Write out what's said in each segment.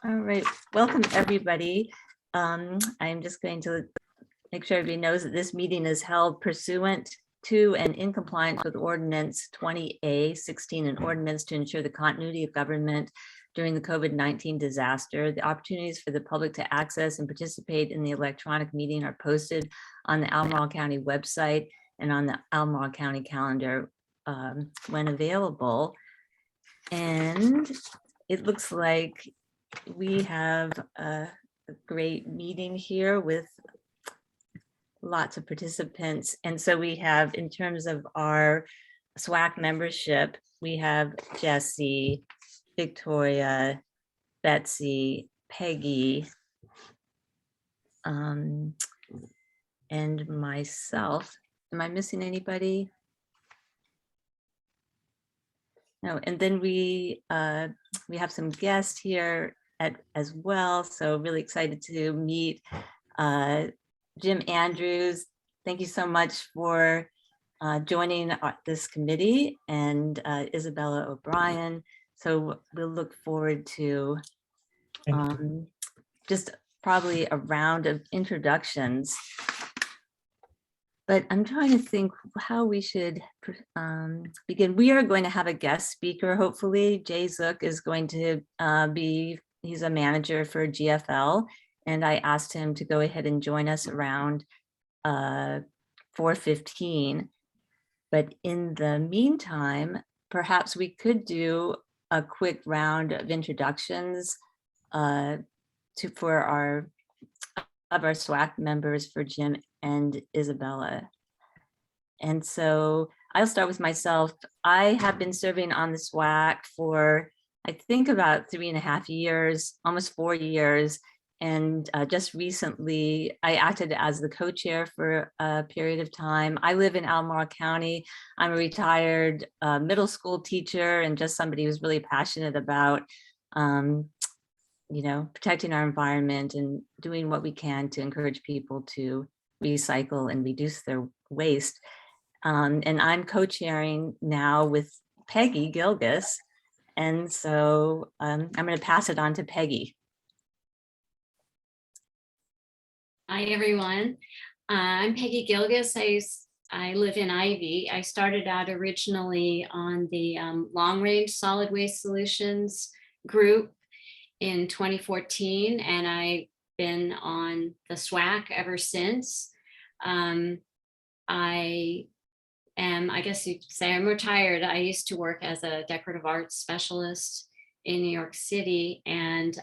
All right, welcome everybody. I'm just going to make sure everybody knows that this meeting is held pursuant to and in compliance with Ordinance 20A-16, an ordinance to ensure the continuity of government during the COVID-19 disaster. The opportunities for the public to access and participate in the electronic meeting are posted on the Albemarle County website and on the Albemarle County calendar when available. And it looks like we have a great meeting here with lots of participants. And so we have, in terms of our SWAC membership, we have Jesse, Victoria, Betsy, Peggy, and myself. Am I missing anybody? No, and then we have some guests here as well. So really excited to meet Jim Andrews. Thank you so much for joining this committee, and Isabella O'Brien. So we'll look forward to just probably a round of introductions. But I'm trying to think how we should begin. We are going to have a guest speaker, hopefully. Jay Zook is going to he's a manager for GFL, and I asked him to go ahead and join us around 4:15. But in the meantime, perhaps we could do a quick round of introductions for our SWAC members, for Jim and Isabella. And so I'll start with myself. I have been serving on the SWAC for, I think, about 3.5 years, almost 4 years. And just recently, I acted as the co-chair for a period of time. I live in Albemarle County. I'm a retired middle school teacher and just somebody who's really passionate about protecting our environment and doing what we can to encourage people to recycle and reduce their waste. And I'm co-chairing now with Peggy Gilgis. And so I'm going to pass it on to Peggy. Hi, everyone. I'm Peggy Gilgis. I live in Ivy. I started out originally on the Long Range Solid Waste Solutions group in 2014, and I've been on the SWAC ever since. I guess you'd say I'm retired. I used to work as a decorative arts specialist in New York City, and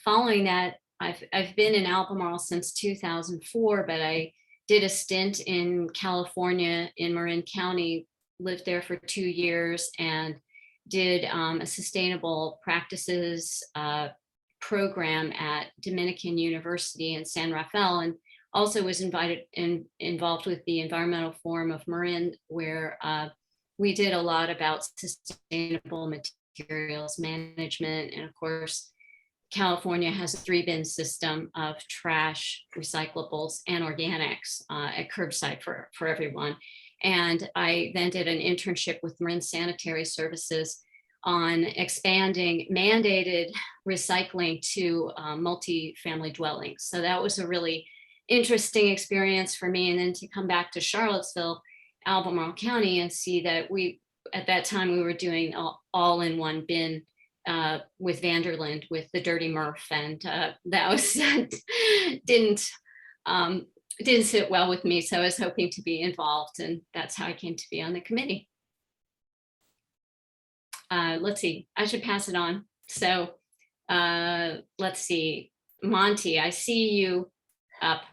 following that, I've been in Albemarle since 2004, but I did a stint in California in Marin County, lived there for 2 years, and did a sustainable practices program at Dominican University in San Rafael, and also was involved with the Environmental Forum of Marin, where we did a lot about sustainable materials management. And of course, California has a 3-bin system of trash, recyclables, and organics at curbside for everyone. And I then did an internship with Marin Sanitary Services on expanding mandated recycling to multi-family dwellings. So that was a really interesting experience for me. And then to come back to Charlottesville, Albemarle County, and see that at that time, we were doing all in one bin with Vanderland, with the Dirty Murph, and that was didn't sit well with me. So I was hoping to be involved, and that's how I came to be on the committee. Let's see, I should pass it on. So let's see, Monty, I see you up.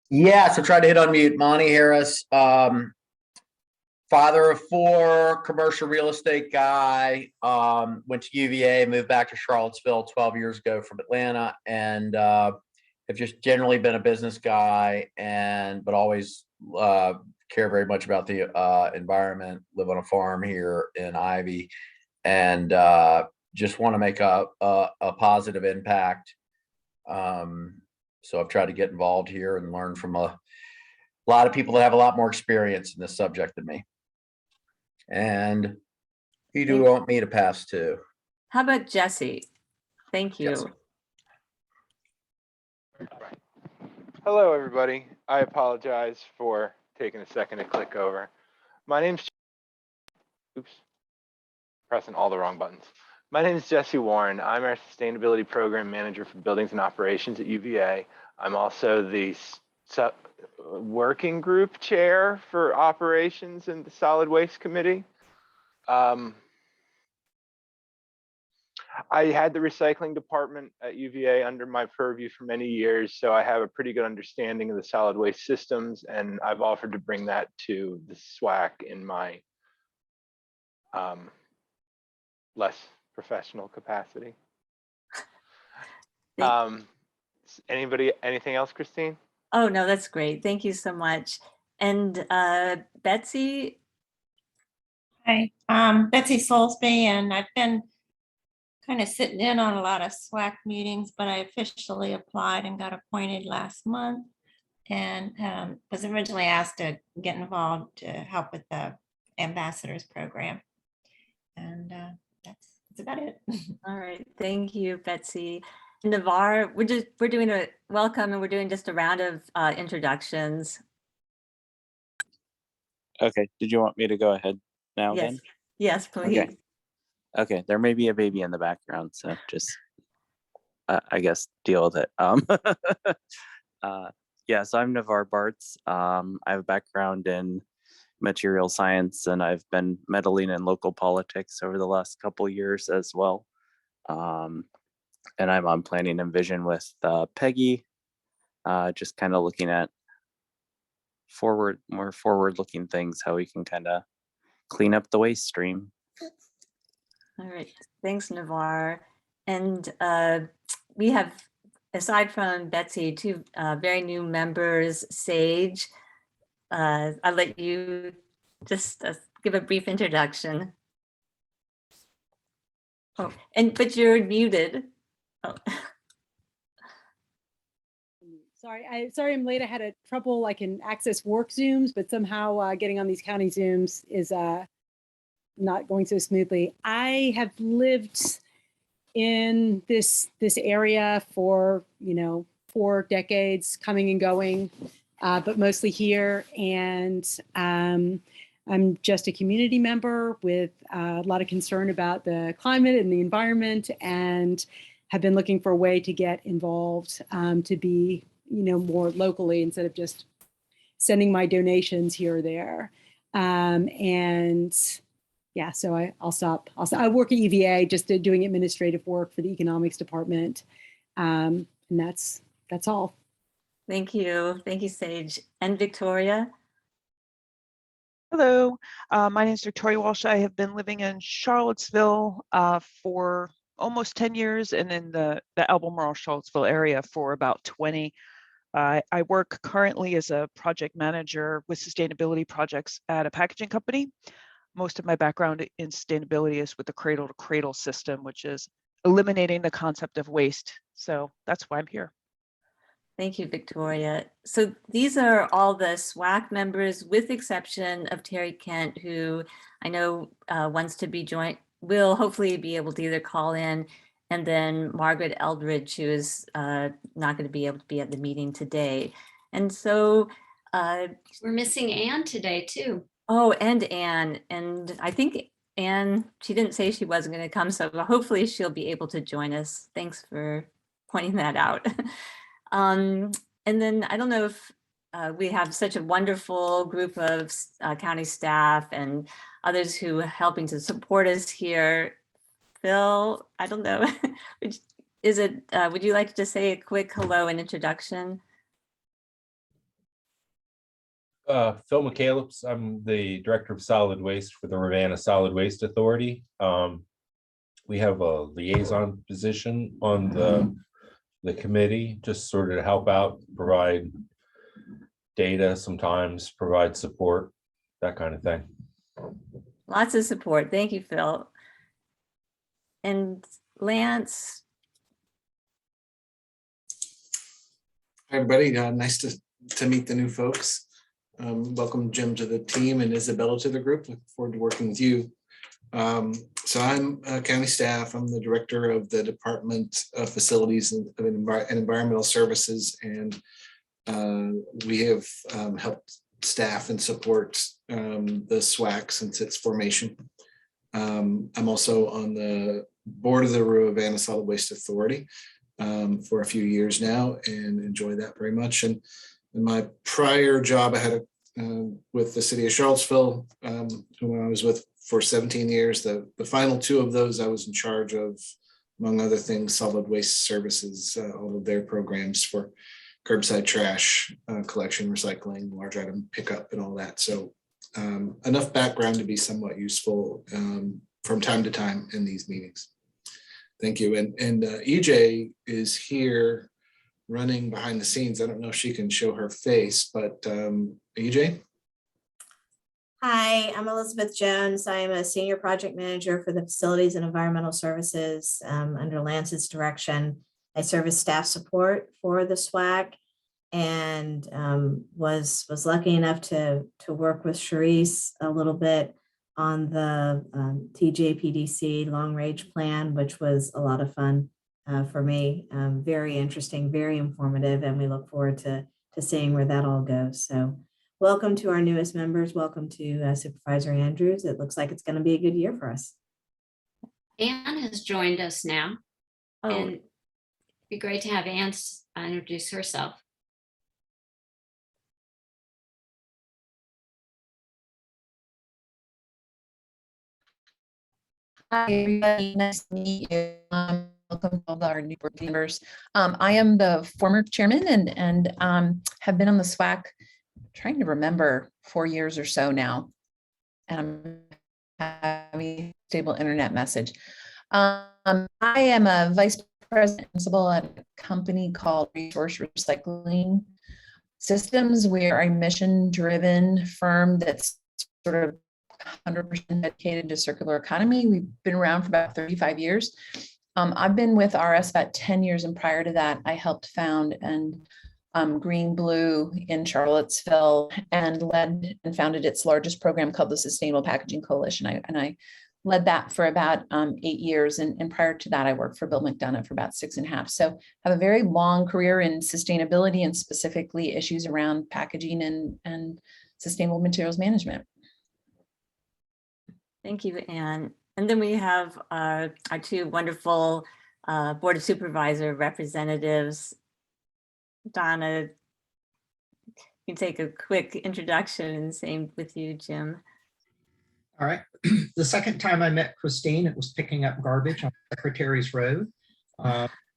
Yeah, so try to hit unmute. Monty Harris, father of 4, commercial real estate guy, went to UVA, moved back to Charlottesville 12 years ago from Atlanta, and have just generally been a business guy, but always care very much about the environment, live on a farm here in Ivy, and just want to make a positive impact. So I've tried to get involved here and learn from a lot of people that have a lot more experience in this subject than me. And who do you want me to pass to? How about Jesse? Thank you. Jesse. Hello, everybody. I apologize for taking a second to click over. My name's, oops, pressing all the wrong buttons. My name is Jesse Warren. I'm our Sustainability Program Manager for Buildings and Operations at UVA. I'm also the Working Group Chair for Operations in the Solid Waste Committee. I had the recycling department at UVA under my purview for many years, so I have a pretty good understanding of the solid waste systems, and I've offered to bring that to the SWAC in my less professional capacity. Anybody, anything else, Christine? Oh, no, that's great. Thank you so much. And Betsy? Hi, Betsy Soulsby, and I've been kind of sitting in on a lot of SWAC meetings, but I officially applied and got appointed last month, and was originally asked to get involved to help with the ambassadors program. And that's about it. All right, thank you, Betsy. Navarre, we're doing a welcome, and we're doing just a round of introductions. Okay, did you want me to go ahead now Yes, then? yes, please. Okay, there may be a baby in the background, so just, I guess, deal with it. Yeah, so I'm Navarre Bartz. I have a background in material science, and I've been meddling in local politics over the last couple years as well. And I'm on planning and vision with Peggy, just kind of looking at more forward-looking things, how we can kind of clean up the waste stream. All right, thanks, Navarre. And we have, aside from Betsy, two very new members, Sage. I'll let you just give a brief introduction. Oh, but you're muted. Oh. Sorry I'm late. I had trouble. I can access work Zooms, but somehow getting on these county Zooms is not going so smoothly. I have lived in this area for 4 decades, coming and going, but mostly here. And I'm just a community member with a lot of concern about the climate and the environment, and have been looking for a way to get involved, to be more locally instead of just sending my donations here or there. And yeah, so I'll stop. I work at UVA, just doing administrative work for the economics department. And that's all. Thank you. Thank you, Sage. And Victoria? Hello, my name is Victoria Walsh. I have been living in Charlottesville for almost 10 years, and in the Albemarle, Charlottesville area for about 20. I work currently as a project manager with sustainability projects at a packaging company. Most of my background in sustainability is with the cradle to cradle system, which is eliminating the concept of waste. So that's why I'm here. Thank you, Victoria. So these are all the SWAC members, with exception of Terry Kent, who I know wants to be joined, will hopefully be able to either call in, and then Margaret Eldridge, who is not going to be able to be at the meeting today. And so we're missing Anne today too. Oh, and Anne, and I think Anne, she didn't say she wasn't going to come, so hopefully she'll be able to join us. Thanks for pointing that out. And then I don't know if we have such a wonderful group of county staff and others who are helping to support us here. Phil, I don't know, would you like to say a quick hello and introduction? Phil McCalebs. I'm the Director of Solid Waste for the Ravenna Solid Waste Authority. We have a liaison position on the committee, just sort of to help out, provide data, sometimes provide support, that kind of thing. Lots of support. Thank you, Phil. And Lance. Hi, everybody. Nice to meet the new folks. Welcome Jim to the team and Isabella to the group. Look forward to working with you. So I'm county staff. I'm the director of the Department of Facilities and Environmental Services, and we have helped staff and support the SWAC since its formation. I'm also on the board of the Ravenna Solid Waste Authority for a few years now, and enjoy that very much. And in my prior job, I had with the city of Charlottesville, whom I was with for 17 years. The final 2 of those, I was in charge of, among other things, solid waste services, all of their programs for curbside trash collection, recycling, large item pickup, and all that. So enough background to be somewhat useful from time to time in these meetings. Thank you. And EJ is here running behind the scenes. I don't know if she can show her face, but EJ? Hi, I'm Elizabeth Jones. I am a senior project manager for the Facilities and Environmental Services under Lance's direction. I serve as staff support for the SWAC, and was lucky enough to work with Charisse a little bit on the TJPDC long range plan, which was a lot of fun for me. Very interesting, very informative, and we look forward to seeing where that all goes. So welcome to our newest members. Welcome to Supervisor Andrews. It looks like it's going to be a good year for us. Anne has joined us now. Oh, And it'd be great to have Anne introduce herself. Hi, everybody. Nice to meet you. Welcome to all our new board members. I am the former chairman and have been on the SWAC, trying to remember, 4 years or so now. And I'm having a stable internet message. I am a vice president principal at a company called Resource Recycling Systems. We are a mission-driven firm that's sort of 100% dedicated to circular economy. We've been around for about 35 years. I've been with RS about 10 years, and prior to that, I helped found Green Blue in Charlottesville and led and founded its largest program called the Sustainable Packaging Coalition. I led that for about 8 years, and prior to that, I worked for Bill McDonough for about 6.5. So I have a very long career in sustainability and specifically issues around packaging and sustainable materials management. thank you, Anne. And then we have our 2 wonderful Board of Supervisor representatives. Donna, you can take a quick introduction, and same with you, Jim. All right. The second time I met Christine, it was picking up garbage on Secretary's Road.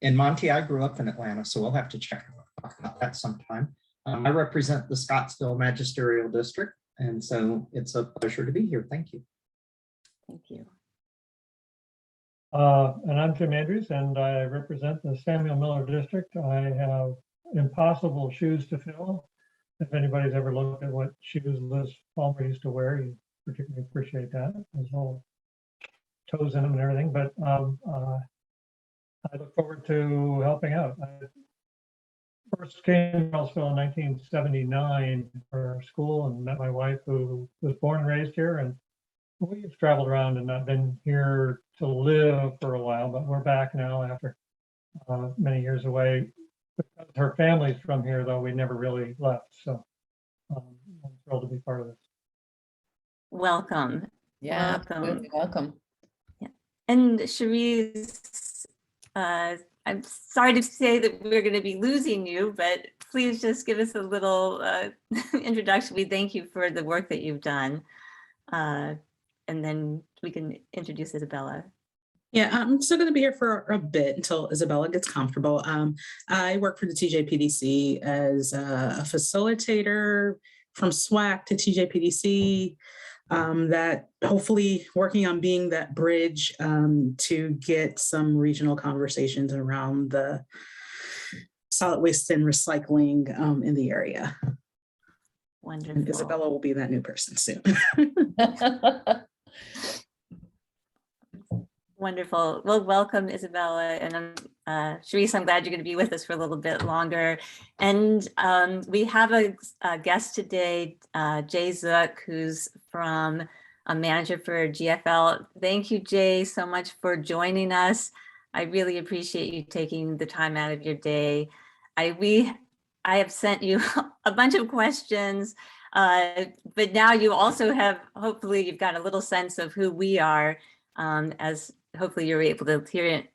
In Monty, I grew up in Atlanta, so we'll have to talk about that sometime. I represent the Scottsville Magisterial District, and so it's a pleasure to be here. Thank you. Thank you. And I'm Jim Andrews, and I represent the Samuel Miller District. I have impossible shoes to fill. If anybody's ever looked at what shoes Liz Palmer used to wear, you particularly appreciate that. There's all toes in them and everything, but I look forward to helping out. I first came to Charlottesville in 1979 for school and met my wife, who was born and raised here, and we've traveled around and not been here to live for a while, but we're back now after many years away. Because her family's from here, though, we never really left. So I'm thrilled to be part of this. Welcome. Yeah, Welcome. absolutely. Welcome. Yeah. And Charisse, I'm sorry to say that we're going to be losing you, but please just give us a little introduction. We thank you for the work that you've done. And then we can introduce Isabella. Yeah, I'm still going to be here for a bit until Isabella gets comfortable. I work for the TJPDC as a facilitator from SWAC to TJPDC, that hopefully working on being that bridge to get some regional conversations around the solid waste and recycling in the area. Wonderful. And Isabella will be that new person soon. Wonderful. Well, welcome, Isabella. And Charisse, I'm glad you're going to be with us for a little bit longer. And we have a guest today, Jay Zook, who's from manager for GFL. Thank you, Jay, so much for joining us. I really appreciate you taking the time out of your day. I have sent you a bunch of questions, but now you also have, hopefully you've got a little sense of who we are, as hopefully you're able to hear it,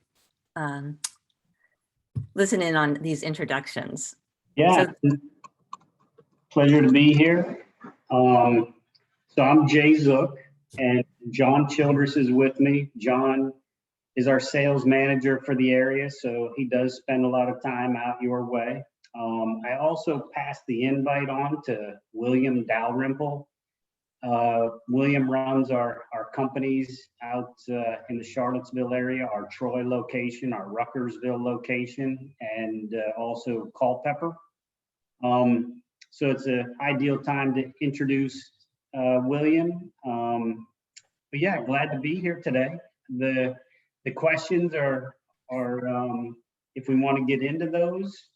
listen in on these introductions. Yeah, pleasure to be here. So I'm Jay Zook, and John Childress is with me. John is our sales manager for the area, so he does spend a lot of time out your way. I also passed the invite on to William Dalrymple. William runs our companies out in the Charlottesville area, our Troy location, our Ruckersville location, and also Culpeper. So it's an ideal time to introduce William. But yeah, glad to be here today. The questions are if we want to get into those.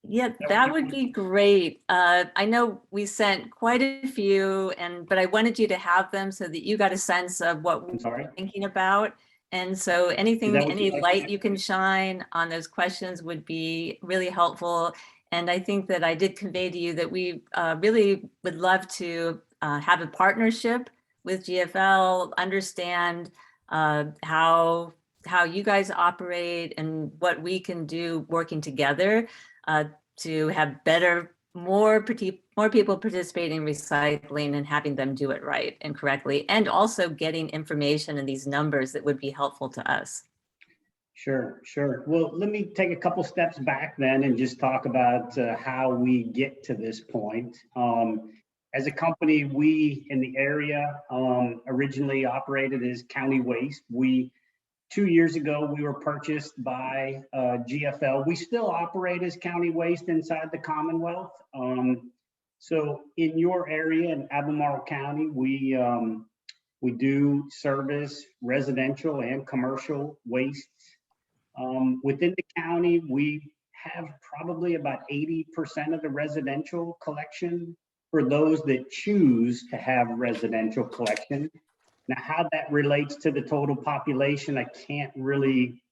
Yeah, that would be great. I know we sent quite a few, but I wanted you to have them so that you got a sense of what we're thinking about. And so anything, any light you can shine on those questions would be really helpful. And I think that I did convey to you that we really would love to have a partnership with GFL, understand how you guys operate and what we can do working together to have more people participating in recycling and having them do it right and correctly, and also getting information and these numbers that would be helpful to us. Sure. Well, let me take a couple steps back then and just talk about how we get to this point. As a company, we in the area originally operated as County Waste. 2 years ago, we were purchased by GFL. We still operate as County Waste inside the Commonwealth. So in your area in Albemarle County, we do service residential and commercial waste. Within the county, we have probably about 80% of the residential collection for those that choose to have residential collection. Now, how that relates to the total population, I can't really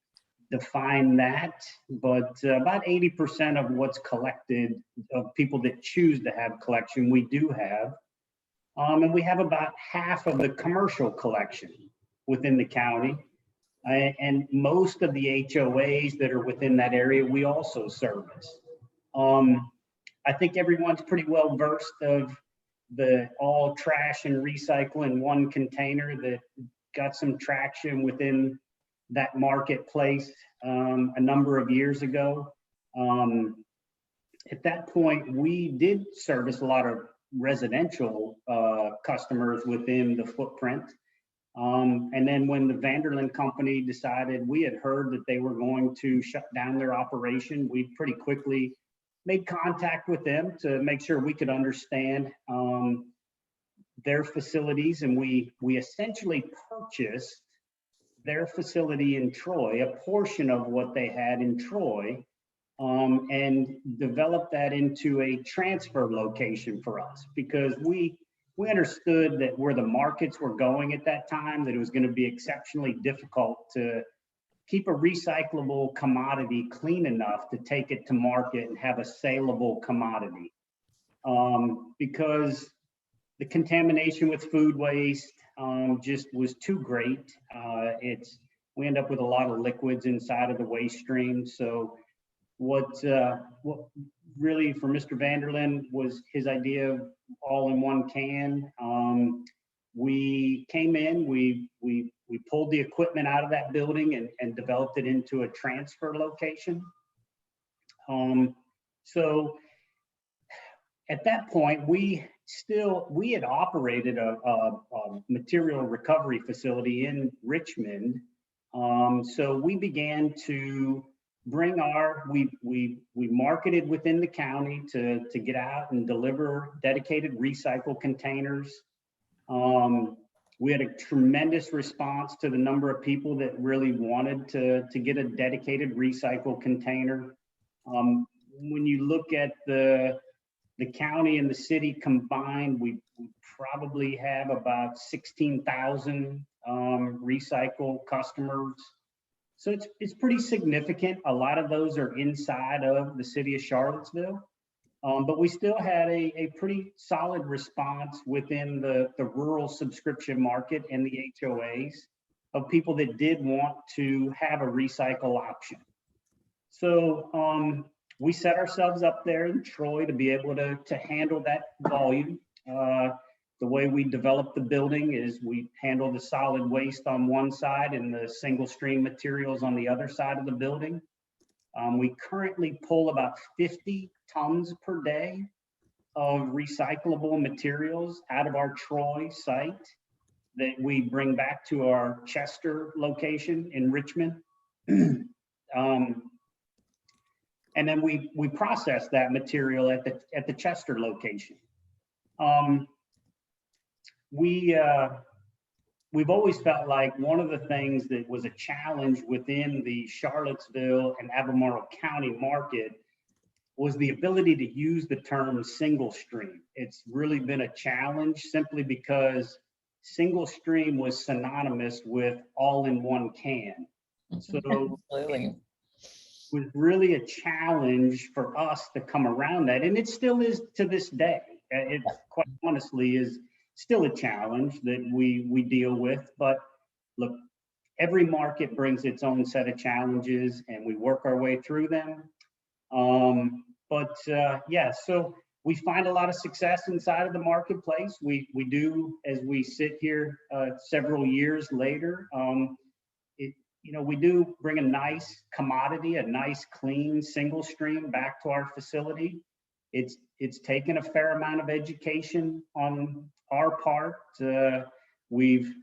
define that, but about 80% of what's collected of people that choose to have collection, we do have. And we have about half of the commercial collection within the county. And most of the HOAs that are within that area, we also service. I think everyone's pretty well versed of the all trash and recycle in one container that got some traction within that marketplace a number of years ago. At that point, we did service a lot of residential customers within the footprint. And then when the Vanderlyn company decided, we had heard that they were going to shut down their operation, we pretty quickly made contact with them to make sure we could understand their facilities. And we essentially purchased their facility in Troy, a portion of what they had in Troy, and developed that into a transfer location for us, because we understood that where the markets were going at that time, that it was going to be exceptionally difficult to keep a recyclable commodity clean enough to take it to market and have a saleable commodity. Because the contamination with food waste just was too great. We end up with a lot of liquids inside of the waste stream. So what really for Mr. Vanderlyn was his idea of all in one can. We came in, we pulled the equipment out of that building and developed it into a transfer location. So at that point, we had operated a material recovery facility in Richmond. So we began to bring we marketed within the county to get out and deliver dedicated recycle containers. We had a tremendous response to the number of people that really wanted to get a dedicated recycle container. When you look at the The county and the city combined, we probably have about 16,000 recycle customers. So it's pretty significant. A lot of those are inside of the city of Charlottesville. But we still had a pretty solid response within the rural subscription market and the HOAs of people that did want to have a recycle option. So we set ourselves up there in Troy to be able to handle that volume. The way we develop the building is we handle the solid waste on one side and the single stream materials on the other side of the building. We currently pull about 50 tons per day of recyclable materials out of our Troy site that we bring back to our Chester location in Richmond. And then we process that material at the Chester location. We've always felt like one of the things that was a challenge within the Charlottesville and Albemarle County market was the ability to use the term single stream. It's really been a challenge simply because single stream was synonymous with all in one can. So Absolutely. it was really a challenge for us to come around that. And it still is to this day. It quite honestly is still a challenge that we deal with. But look, every market brings its own set of challenges and we work our way through them. Yeah, so we find a lot of success inside of the marketplace. We do, as we sit here several years later, we do bring a nice commodity, a nice clean single stream back to our facility. It's taken a fair amount of education on our part. We've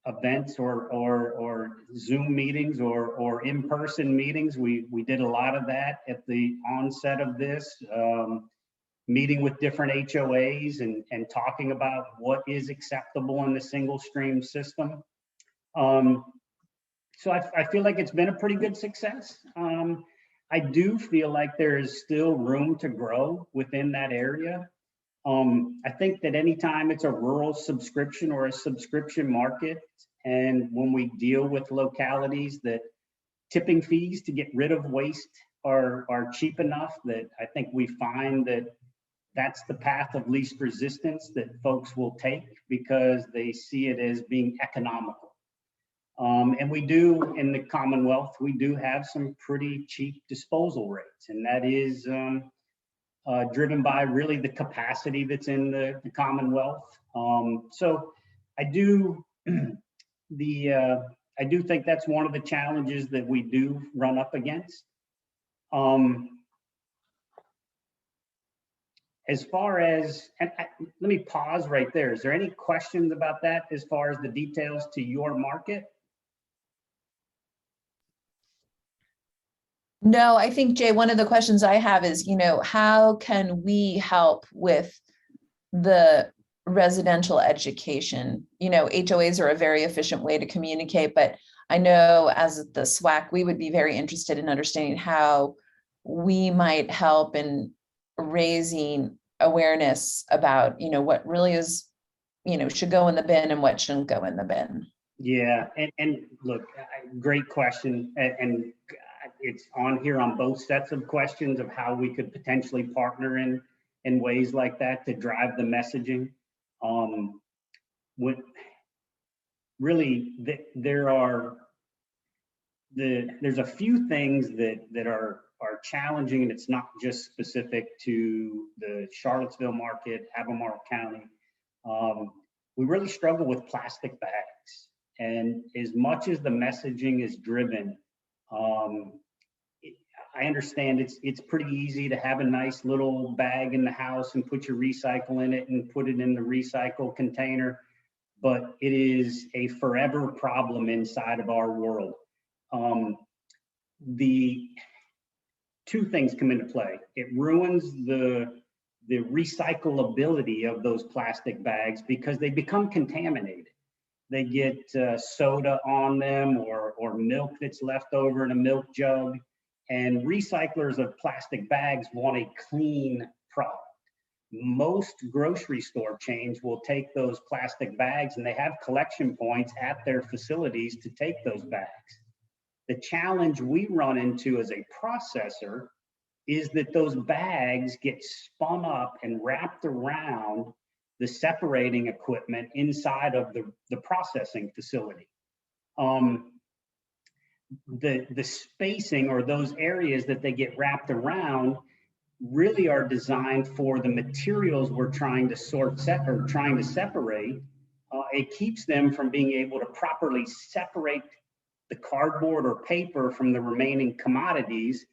events or Zoom meetings or in-person meetings. We did a lot of that at the onset of this, meeting with different HOAs and talking about what is acceptable in the single stream system. So I feel like it's been a pretty good success. I do feel like there is still room to grow within that area. I think that anytime it's a rural subscription or a subscription market, and when we deal with localities that tipping fees to get rid of waste are cheap enough, that I think we find that that's the path of least resistance that folks will take because they see it as being economical. And we do, in the Commonwealth, we do have some pretty cheap disposal rates, and that is driven by really the capacity that's in the Commonwealth. So I do think that's one of the challenges that we do run up against. As far as, let me pause right there. Is there any questions about that as far as the details to your market? No, I think, Jay, one of the questions I have is, how can we help with the residential education? HOAs are a very efficient way to communicate, but I know as the SWAC, we would be very interested in understanding how we might help in raising awareness about, what really is, should go in the bin and what shouldn't go in the bin. Yeah, and look, great question. And it's on here on both sets of questions of how we could potentially partner in ways like that to drive the messaging. There's a few things that are challenging, and it's not just specific to the Charlottesville market, Albemarle County. We really struggle with plastic bags, and as much as the messaging is driven, I understand it's pretty easy to have a nice little bag in the house and put your recycle in it and put it in the recycle container, but it is a forever problem inside of our world. The two things come into play. It ruins the recyclability of those plastic bags because they become contaminated. They get soda on them or milk that's left over in a milk jug. And recyclers of plastic bags want a clean product. most grocery store chains will take those plastic bags and they have collection points at their facilities to take those bags. The challenge we run into as a processor is that those bags get spun up and wrapped around the separating equipment inside of the processing facility. The spacing, or those areas that they get wrapped around, really are designed for the materials we're trying to trying to separate. It keeps them from being able to properly separate the cardboard or paper from the remaining commodities.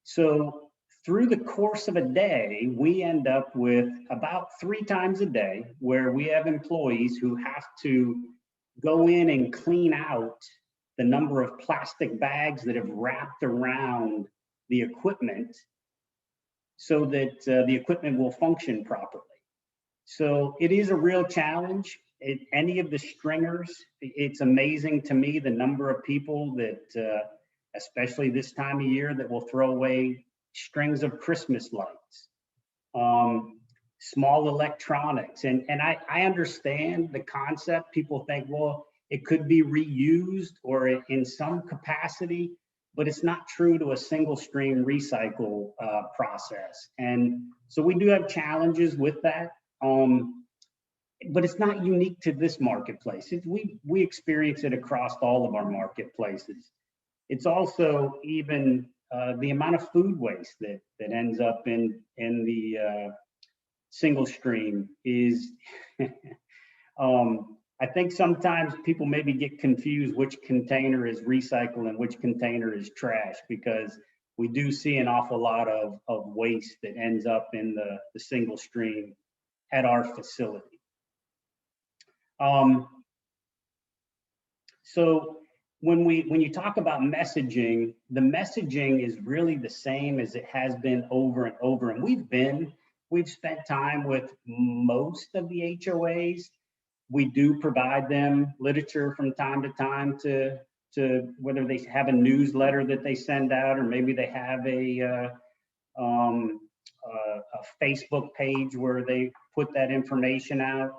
So through the course of a day, we end up with about 3 times a day where we have employees who have to go in and clean out the number of plastic bags that have wrapped around the equipment so that the equipment will function properly. So it is a real challenge. Any of the stringers, it's amazing to me the number of people that, especially this time of year, that will throw away strings of Christmas lights, small electronics. And I understand the concept. People think, well, it could be reused or in some capacity, but it's not true to a single stream recycle process. And so we do have challenges with that, but it's not unique to this marketplace. We experience it across all of our marketplaces. It's also even the amount of food waste that ends up in the single stream is, I think sometimes people maybe get confused which container is recycle and which container is trash, because we do see an awful lot of waste that ends up in the single stream at our facility. So when you talk about messaging, the messaging is really the same as it has been over and over. And we've spent time with most of the HOAs. We do provide them literature from time to time to whether they have a newsletter that they send out, or maybe they have a Facebook page where they put that information out.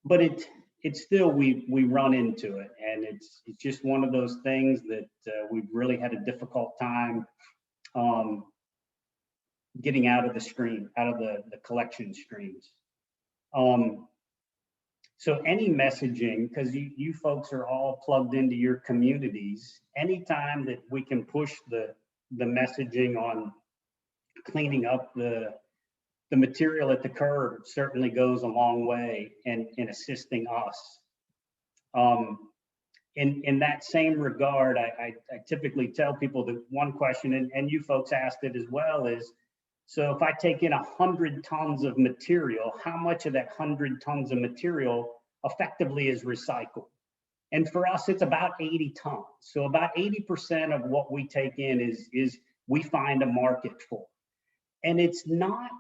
But it's still, we run into it, and it's just one of those things that we've really had a difficult time getting out of the stream, out of the collection streams. So any messaging, because you folks are all plugged into your communities, anytime that we can push the messaging on cleaning up the material at the curb certainly goes a long way in assisting us. In that same regard, I typically tell people that one question, and you folks asked it as well, is, so if I take in 100 tons of material, how much of that 100 tons of material effectively is recycled? And for us, it's about 80 tons. So about 80% of what we take in is we find a market for. And it's not,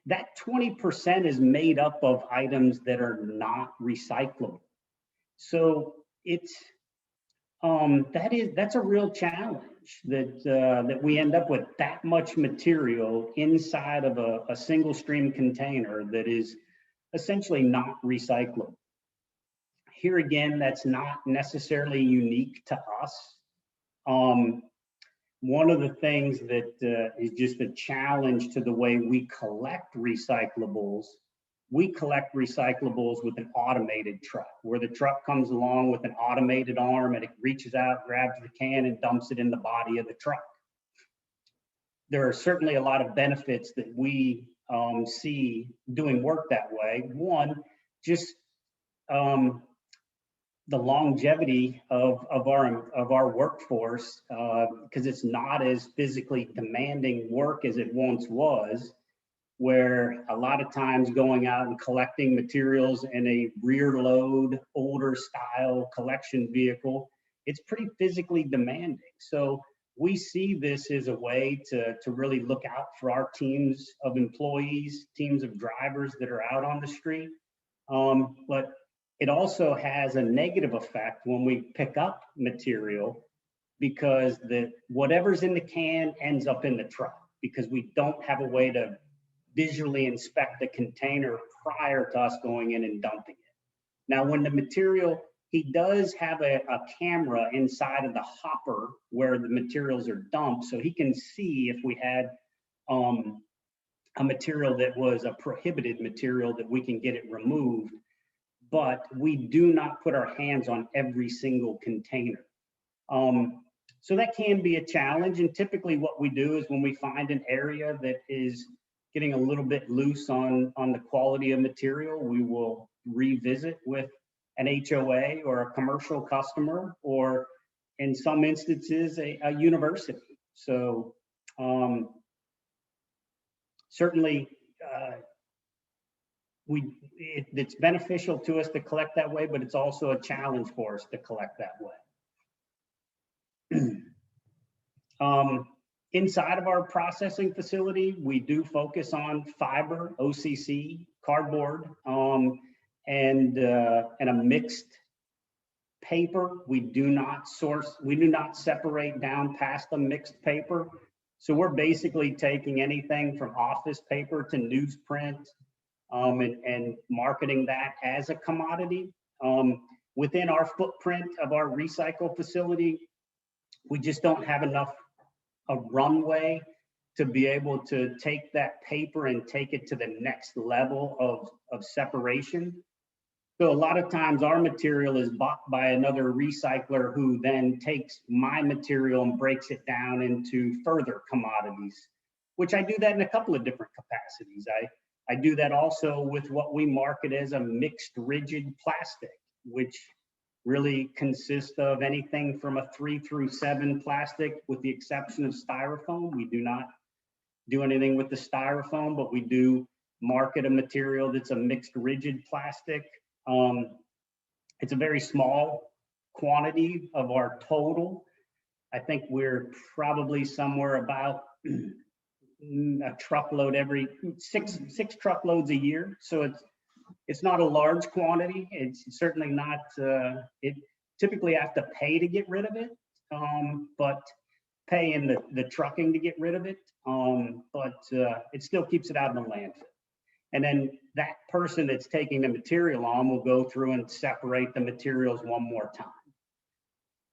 that 20% is made up of items that are not recyclable. So it's, that's a real challenge that we end up with that much material inside of a single stream container that is essentially not recyclable. Here again, that's not necessarily unique to us. One of the things that is just a challenge to the way we collect recyclables, we collect recyclables with an automated truck, where the truck comes along with an automated arm and it reaches out, grabs the can and dumps it in the body of the truck. There are certainly a lot of benefits that we see doing work that way. One, just the longevity of our workforce, because it's not as physically demanding work as it once was, where a lot of times going out and collecting materials in a rear load, older style collection vehicle, it's pretty physically demanding. So we see this as a way to really look out for our teams of employees, teams of drivers that are out on the street. But it also has a negative effect when we pick up material, because whatever's in the can ends up in the truck. because we don't have a way to visually inspect the container prior to us going in and dumping it. Now, when the material, he does have a camera inside of the hopper where the materials are dumped, so he can see if we had a material that was a prohibited material that we can get it removed, but we do not put our hands on every single container. So that can be a challenge, and typically what we do is when we find an area that is getting a little bit loose on the quality of material, we will revisit with an HOA or a commercial customer, or in some instances, a university. So certainly it's beneficial to us to collect that way, but it's also a challenge for us to collect that way. Inside of our processing facility, we do focus on fiber, OCC, cardboard, and a mixed paper. We do not separate down past the mixed paper. So we're basically taking anything from office paper to newsprint and marketing that as a commodity. Within our footprint of our recycle facility, we just don't have enough a runway to be able to take that paper and take it to the next level of separation. So a lot of times our material is bought by another recycler who then takes my material and breaks it down into further commodities, which I do that in a couple of different capacities. I do that also with what we market as a mixed rigid plastic, which really consists of anything from a 3 through 7 plastic, with the exception of styrofoam. We do not do anything with the styrofoam, but we do market a material that's a mixed rigid plastic. It's a very small quantity of our total. I think we're probably somewhere about a truckload every six truckloads a year. So it's not a large quantity. It's certainly not, it typically have to pay to get rid of it, but pay in the trucking to get rid of it. But it still keeps it out of the landfill. And then that person that's taking the material on will go through and separate the materials one more time.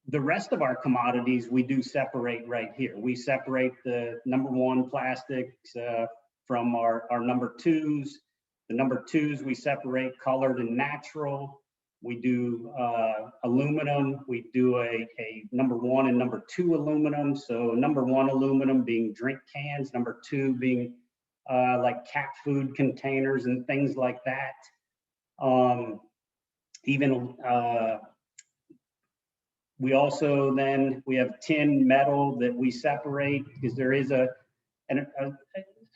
The rest of our commodities, we do separate right here. We separate the number 1 plastics from our number 2s. The number 2s, we separate colored and natural. We do aluminum. We do a number 1 and number 2 aluminum. So number 1 aluminum being drink cans, number 2 being like cat food containers and things like that. We also then, we have tin metal that we separate, because there is a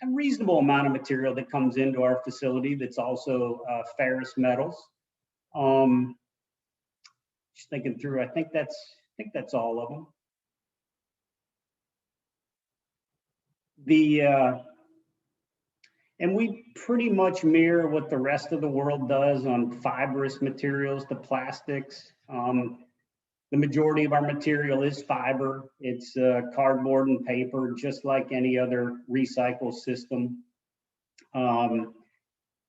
reasonable amount of material that comes into our facility that's also ferrous metals. Just thinking through, I think that's all of them. And we pretty much mirror what the rest of the world does on fibrous materials to plastics. The majority of our material is fiber. It's cardboard and paper, just like any other recycle system.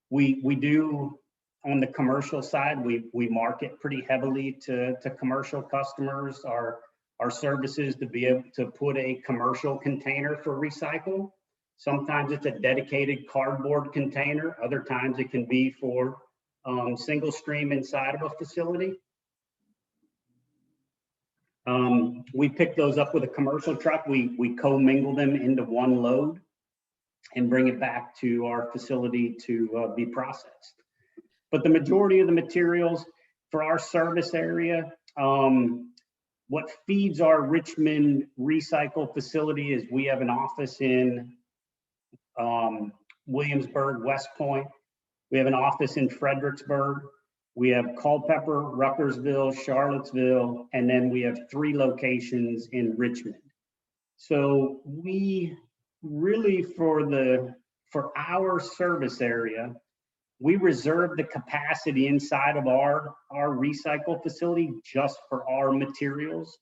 We do, on the commercial side, we market pretty heavily to commercial customers, our services to be able to put a commercial container for recycle. Sometimes it's a dedicated cardboard container. Other times it can be for single stream inside of a facility. We pick those up with a commercial truck. We co-mingle them into one load and bring it back to our facility to be processed. But the majority of the materials for our service area, what feeds our Richmond recycle facility is we have an office in Williamsburg, West Point. We have an office in Fredericksburg. We have Culpeper, Ruckersville, Charlottesville, and then we have 3 locations in Richmond. So we really, for our service area, we reserve the capacity inside of our recycle facility just for our materials.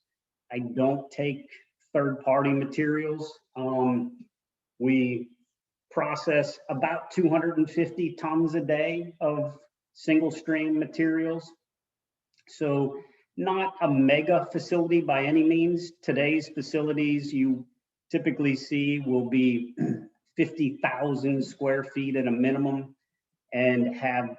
I don't take third-party materials. We process about 250 tons a day of single stream materials. So not a mega facility by any means. Today's facilities you typically see will be 50,000 square feet at a minimum and have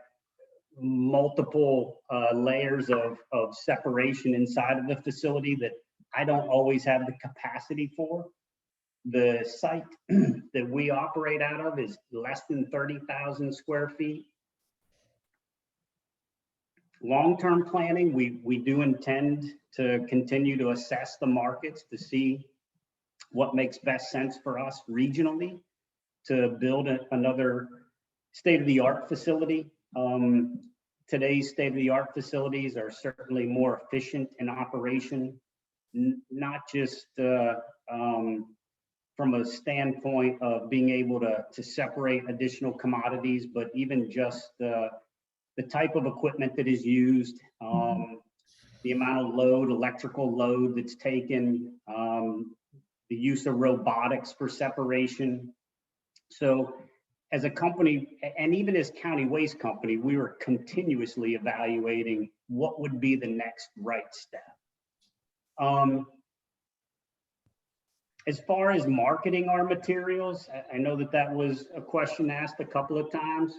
multiple layers of separation inside of the facility that I don't always have the capacity for. The site that we operate out of is less than 30,000 square feet. Long-term planning, we do intend to continue to assess the markets to see what makes best sense for us regionally to build another state-of-the-art facility. Today's state-of-the-art facilities are certainly more efficient in operation, not just from a standpoint of being able to separate additional commodities, but even just the type of equipment that is used, the amount of load, electrical load that's taken, the use of robotics for separation. So as a company, and even as County Waste Company, we were continuously evaluating what would be the next right step. As far as marketing our materials, I know that was a question asked a couple of times.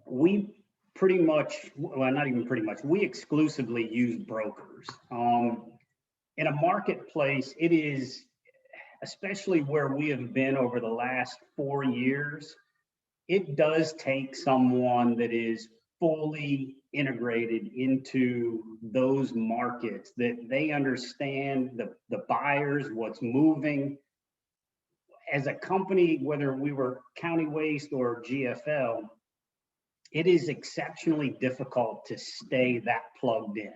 We pretty much, well, not even pretty much, we exclusively use brokers. In a marketplace, it is, especially where we have been over the last 4 years, it does take someone that is fully integrated into those markets, that they understand the buyers, what's moving. As a company, whether we were County Waste or GFL, it is exceptionally difficult to stay that plugged in.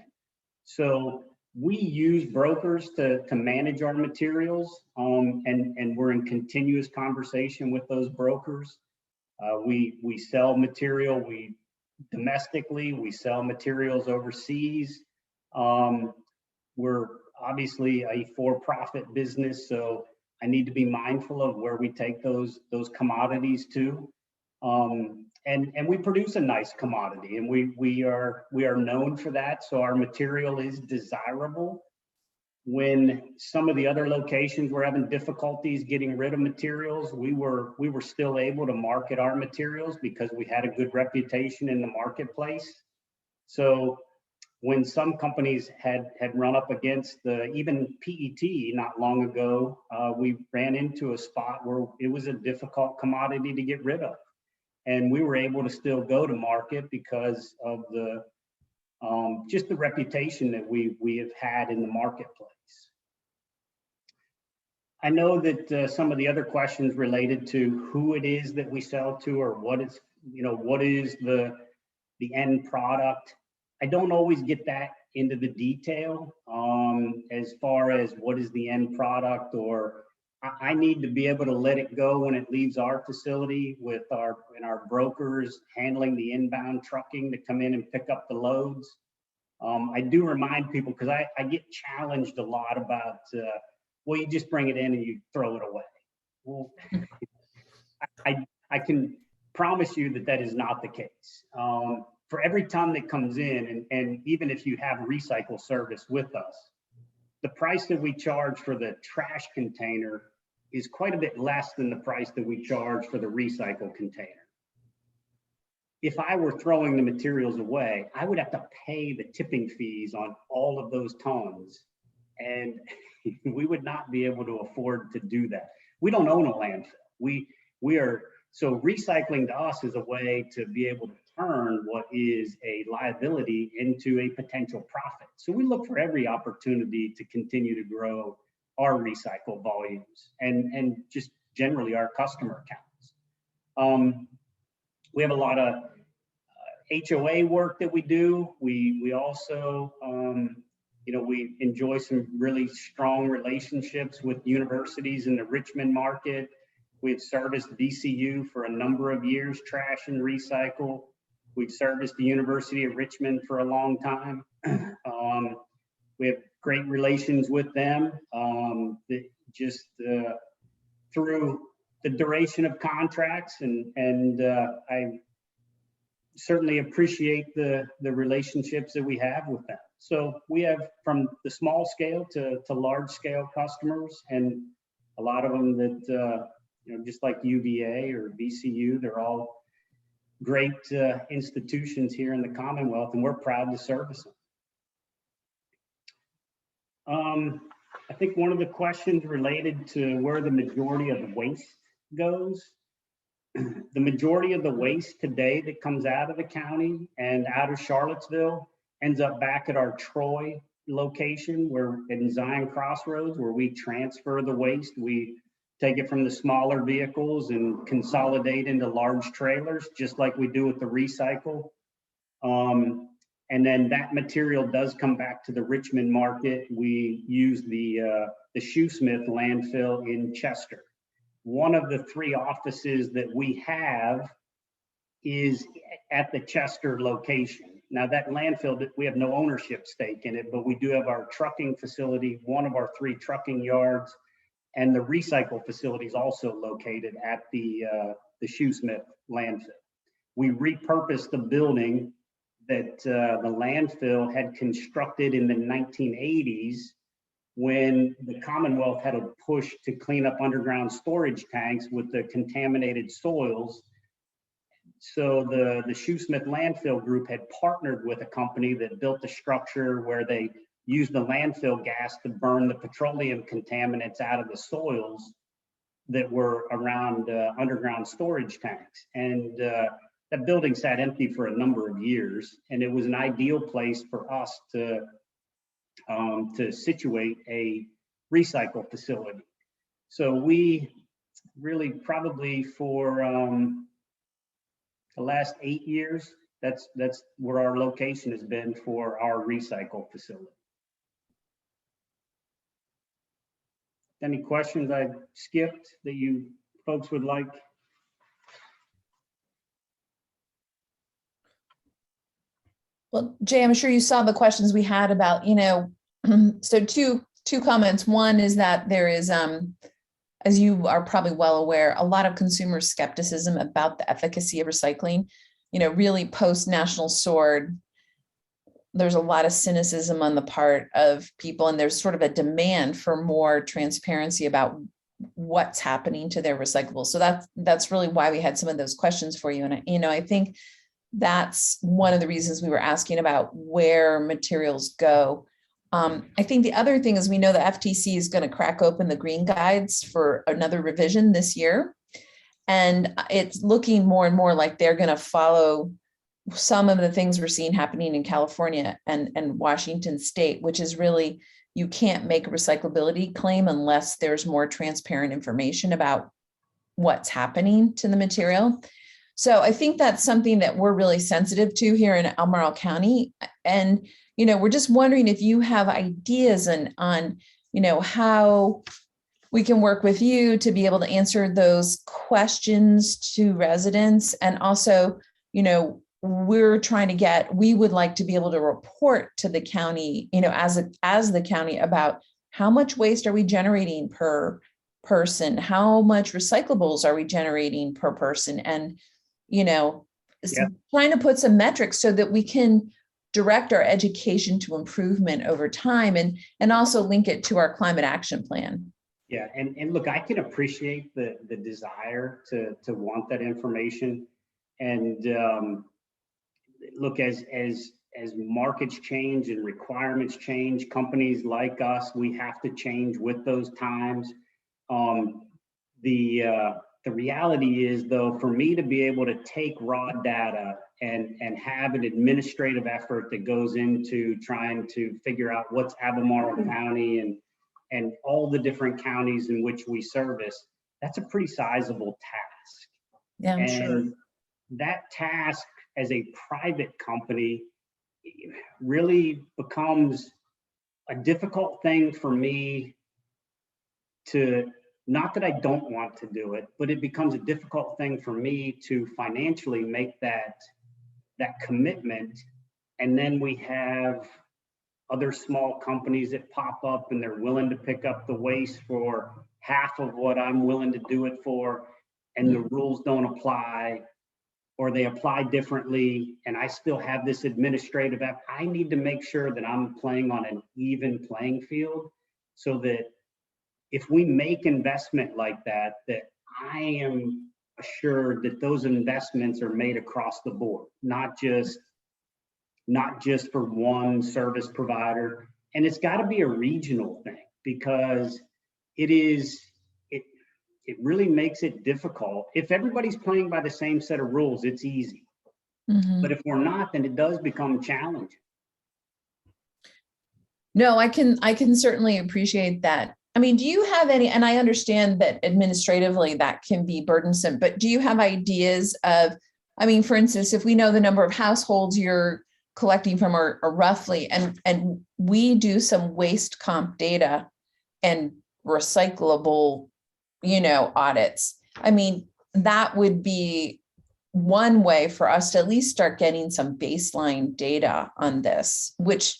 So we use brokers to manage our materials, and we're in continuous conversation with those brokers. We sell material domestically, we sell materials overseas. We're obviously a for-profit business, so I need to be mindful of where we take those commodities to. And we produce a nice commodity, and we are known for that. So our material is desirable. When some of the other locations were having difficulties getting rid of materials, we were still able to market our materials because we had a good reputation in the marketplace. So when some companies had run up against even PET not long ago, we ran into a spot where it was a difficult commodity to get rid of. And we were able to still go to market because of just the reputation that we have had in the marketplace. I know that some of the other questions related to who it is that we sell to, or what is the end product. I don't always get that into the detail as far as what is the end product, or I need to be able to let it go when it leaves our facility with our brokers handling the inbound trucking to come in and pick up the loads. I do remind people, because I get challenged a lot about, well, you just bring it in and you throw it away. Well, I can promise you that is not the case. For every ton that comes in, and even if you have recycle service with us, the price that we charge for the trash container is quite a bit less than the price that we charge for the recycle container. If I were throwing the materials away, I would have to pay the tipping fees on all of those tons, and we would not be able to afford to do that. We don't own a landfill. So recycling to us is a way to be able to turn what is a liability into a potential profit. So we look for every opportunity to continue to grow our recycle volumes and just generally our customer counts. We have a lot of HOA work that we do. We also, we enjoy some really strong relationships with universities in the Richmond market. We've serviced VCU for a number of years, trash and recycle. We've serviced the University of Richmond for a long time. We have great relations with them. just through the duration of contracts, and I certainly appreciate the relationships that we have with them. So we have from the small scale to large scale customers, and a lot of them that, just like UVA or VCU, they're all great institutions here in the Commonwealth, and we're proud to service them. I think one of the questions related to where the majority of the waste goes. The majority of the waste today that comes out of the county and out of Charlottesville ends up back at our Troy location, where in Zion Crossroads, where we transfer the waste. We take it from the smaller vehicles and consolidate into large trailers, just like we do with the recycle. And then that material does come back to the Richmond market. We use the Shoesmith landfill in Chester. One of the 3 offices that we have is at the Chester location. Now that landfill, we have no ownership stake in it, but we do have our trucking facility, one of our 3 trucking yards, and the recycle facility is also located at the Shoesmith landfill. We repurposed the building that the landfill had constructed in the 1980s when the Commonwealth had a push to clean up underground storage tanks with the contaminated soils. So the Shoesmith landfill group had partnered with a company that built a structure where they used the landfill gas to burn the petroleum contaminants out of the soils that were around underground storage tanks. And that building sat empty for a number of years, and it was an ideal place for us to situate a recycle facility. So we really probably for the last 8 years, that's where our location has been for our recycle facility. Any questions I skipped that you folks would like? Well, Jay, I'm sure you saw the questions we had about, so two comments. One is that there is, as you are probably well aware, a lot of consumer skepticism about the efficacy of recycling. Really post National Sword, there's a lot of cynicism on the part of people, and there's sort of a demand for more transparency about what's happening to their recyclables. So that's really why we had some of those questions for you. And I think that's one of the reasons we were asking about where materials go. I think the other thing is we know the FTC is going to crack open the green guides for another revision this year. And it's looking more and more like they're going to follow some of the things we're seeing happening in California and Washington State, which is really, you can't make a recyclability claim unless there's more transparent information about what's happening to the material. So I think that's something that we're really sensitive to here in Albemarle County. And, we're just wondering if you have ideas on how we can work with you to be able to answer those questions to residents. And also, we would like to be able to report to the county, as the county, about how much waste are we generating per person, how much recyclables are we generating per person, and trying to put some metrics so that we can direct our education to improvement over time, and also link it to our climate action plan. Yeah, and look, I can appreciate the desire to want that information, and look, as markets change and requirements change, companies like us, we have to change with those times. The reality is, though, for me to be able to take raw data and have an administrative effort that goes into trying to figure out what's Albemarle County and all the different counties in which we service, that's a pretty sizable task. Yeah, I'm sure. That task as a private company really becomes a difficult thing for me to, not that I don't want to do it, but it becomes a difficult thing for me to financially make that commitment. And then we have other small companies that pop up and they're willing to pick up the waste for half of what I'm willing to do it for, and the rules don't apply, or they apply differently, and I still have this administrative app. I need to make sure that I'm playing on an even playing field, so that if we make investment like that, that I am assured that those investments are made across the board, not just for one service provider. And it's got to be a regional thing, because it really makes it difficult. If everybody's playing by the same set of rules, it's easy. But if we're not, then it does become challenging. No, I can certainly appreciate that. I mean, do you have any, and I understand that administratively that can be burdensome, but do you have ideas of, I mean, for instance, if we know the number of households you're collecting from are roughly, and we do some waste comp data and recyclable, audits. I mean, that would be one way for us to at least start getting some baseline data on this, which,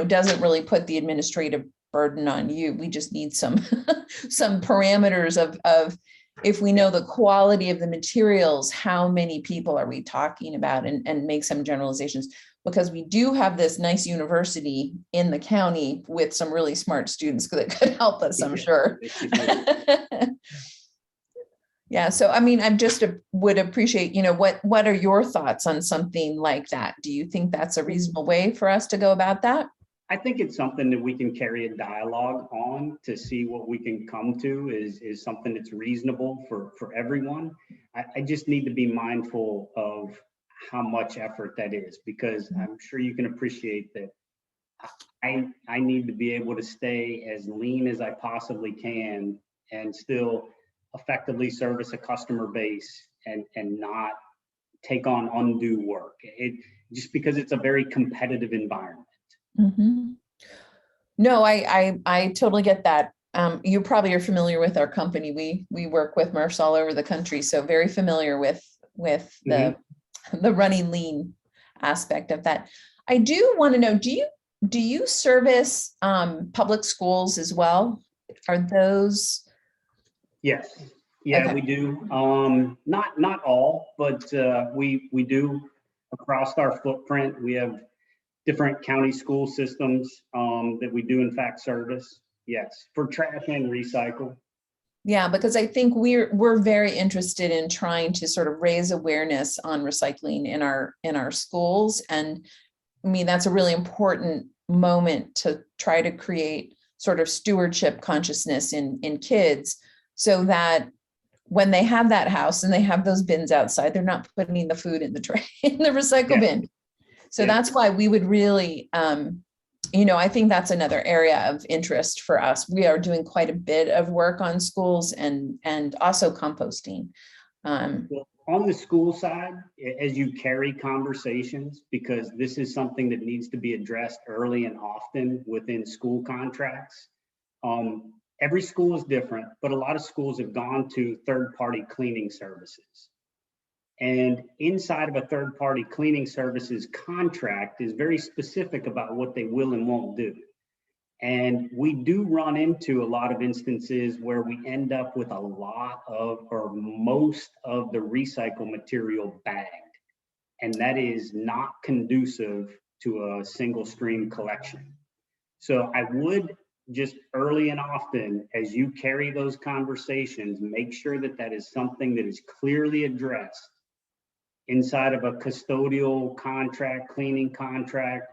doesn't really put the administrative burden on you. We just need some parameters of if we know the quality of the materials, how many people are we talking about, and make some generalizations, because we do have this nice university in the county with some really smart students that could help us, I'm sure. Yeah, so I mean, I just would appreciate, what are your thoughts on something like that? Do you think that's a reasonable way for us to go about that? I think it's something that we can carry a dialogue on to see what we can come to is something that's reasonable for everyone. I just need to be mindful of how much effort that is, because I'm sure you can appreciate that I need to be able to stay as lean as I possibly can and still effectively service a customer base and not take on undue work. Just because it's a very competitive environment. No, I totally get that. You probably are familiar with our company. We work with MRFs all over the country, so very familiar with the running lean aspect of that. I do want to know, do you service public schools as well? Are those? Yes. Yeah, Okay. we do. Not all, but we do across our footprint. We have different county school systems that we do in fact service. Yes, for trash and recycle. Yeah, because I think we're very interested in trying to sort of raise awareness on recycling in our schools. And I mean, that's a really important moment to try to create sort of stewardship consciousness in kids, so that when they have that house and they have those bins outside, they're not putting the food in the tray in the recycle bin. So that's why we would really, I think that's another area of interest for us. We are doing quite a bit of work on schools and also composting. Well, on the school side, as you carry conversations, because this is something that needs to be addressed early and often within school contracts. Every school is different, but a lot of schools have gone to third-party cleaning services. And inside of a third-party cleaning services contract is very specific about what they will and won't do. And we do run into a lot of instances where we end up with a lot of, or most of the recycled material bagged. And that is not conducive to a single stream collection. So I would just early and often, as you carry those conversations, make sure that that is something that is clearly addressed inside of a custodial contract, cleaning contract,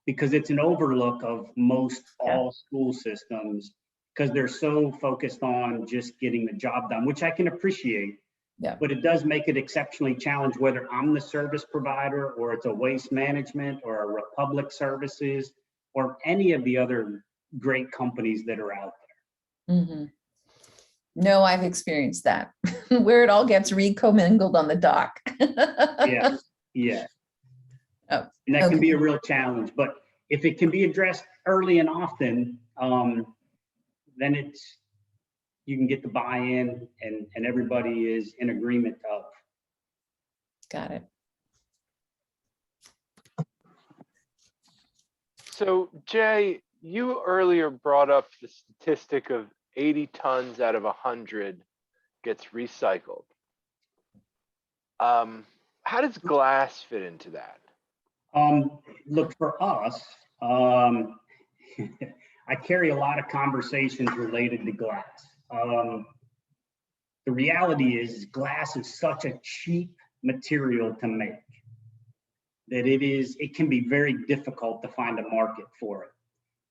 because it's an overlook of most all school systems, because they're so focused on just getting the job done, which I can appreciate. Yeah. But it does make it exceptionally challenging, whether I'm the service provider or it's a waste management or a Republic Services or any of the other great companies that are out there. No, I've experienced that where it all gets recommingled on the dock. Yes, yes. Oh, and that can be a real challenge, but if it can be addressed early and often, then you can get the buy-in and everybody is in agreement of. Got it. So Jay, you earlier brought up the statistic of 80 tons out of 100 gets recycled. How does glass fit into that? Look, for us, I carry a lot of conversations related to glass. The reality is glass is such a cheap material to make that it can be very difficult to find a market for it.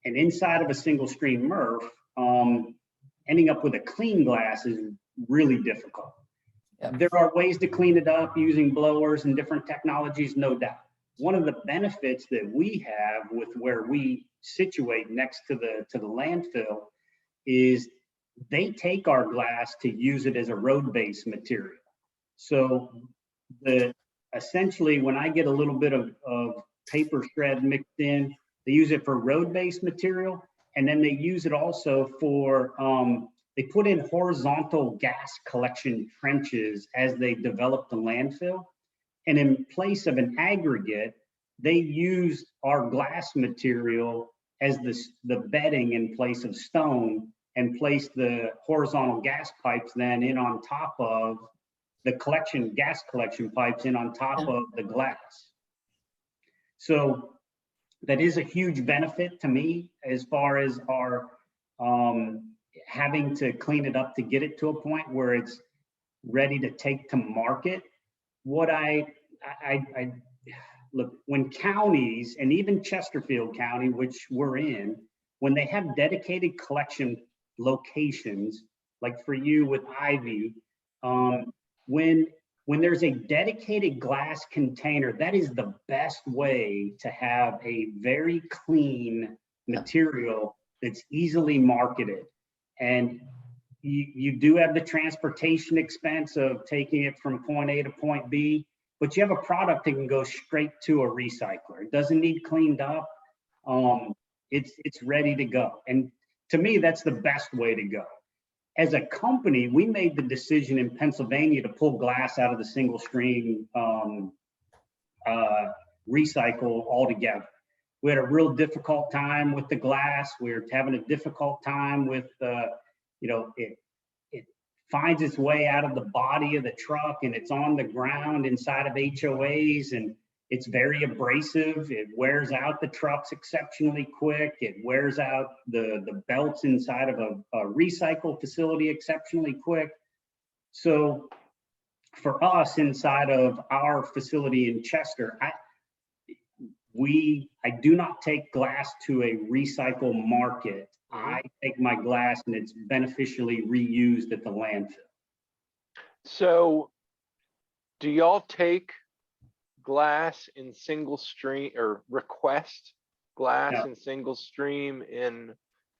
And inside of a single stream MRF, ending up with a clean glass is really difficult. Yep. There are ways to clean it up using blowers and different technologies, no doubt. One of the benefits that we have with where we situate next to the landfill is they take our glass to use it as a road-based material. So essentially, when I get a little bit of paper shred mixed in, they use it for road-based material, and then they use it also for, they put in horizontal gas collection trenches as they develop the landfill. And in place of an aggregate, they use our glass material as the bedding in place of stone, and place the horizontal gas pipes then in on top of the gas collection pipes in on top of the glass. So that is a huge benefit to me as far as our having to clean it up to get it to a point where it's ready to take to market. What look, when counties, and even Chesterfield County, which we're in, when they have dedicated collection locations, like for you with Ivy, when there's a dedicated glass container, that is the best way to have a very clean material that's easily marketed. And you do have the transportation expense of taking it from point A to point B, but you have a product that can go straight to a recycler. It doesn't need cleaned up. It's ready to go. And to me, that's the best way to go. As a company, we made the decision in Pennsylvania to pull glass out of the single stream recycle altogether. We had a real difficult time with the glass. We were having a difficult time with, it finds its way out of the body of the truck and it's on the ground inside of HOAs, and it's very abrasive. It wears out the trucks exceptionally quick. It wears out the belts inside of a recycle facility exceptionally quick. So for us inside of our facility in Chester, I do not take glass to a recycle market. I take my glass and it's beneficially reused at the landfill. So do y'all take glass in single stream, or request glass in single stream in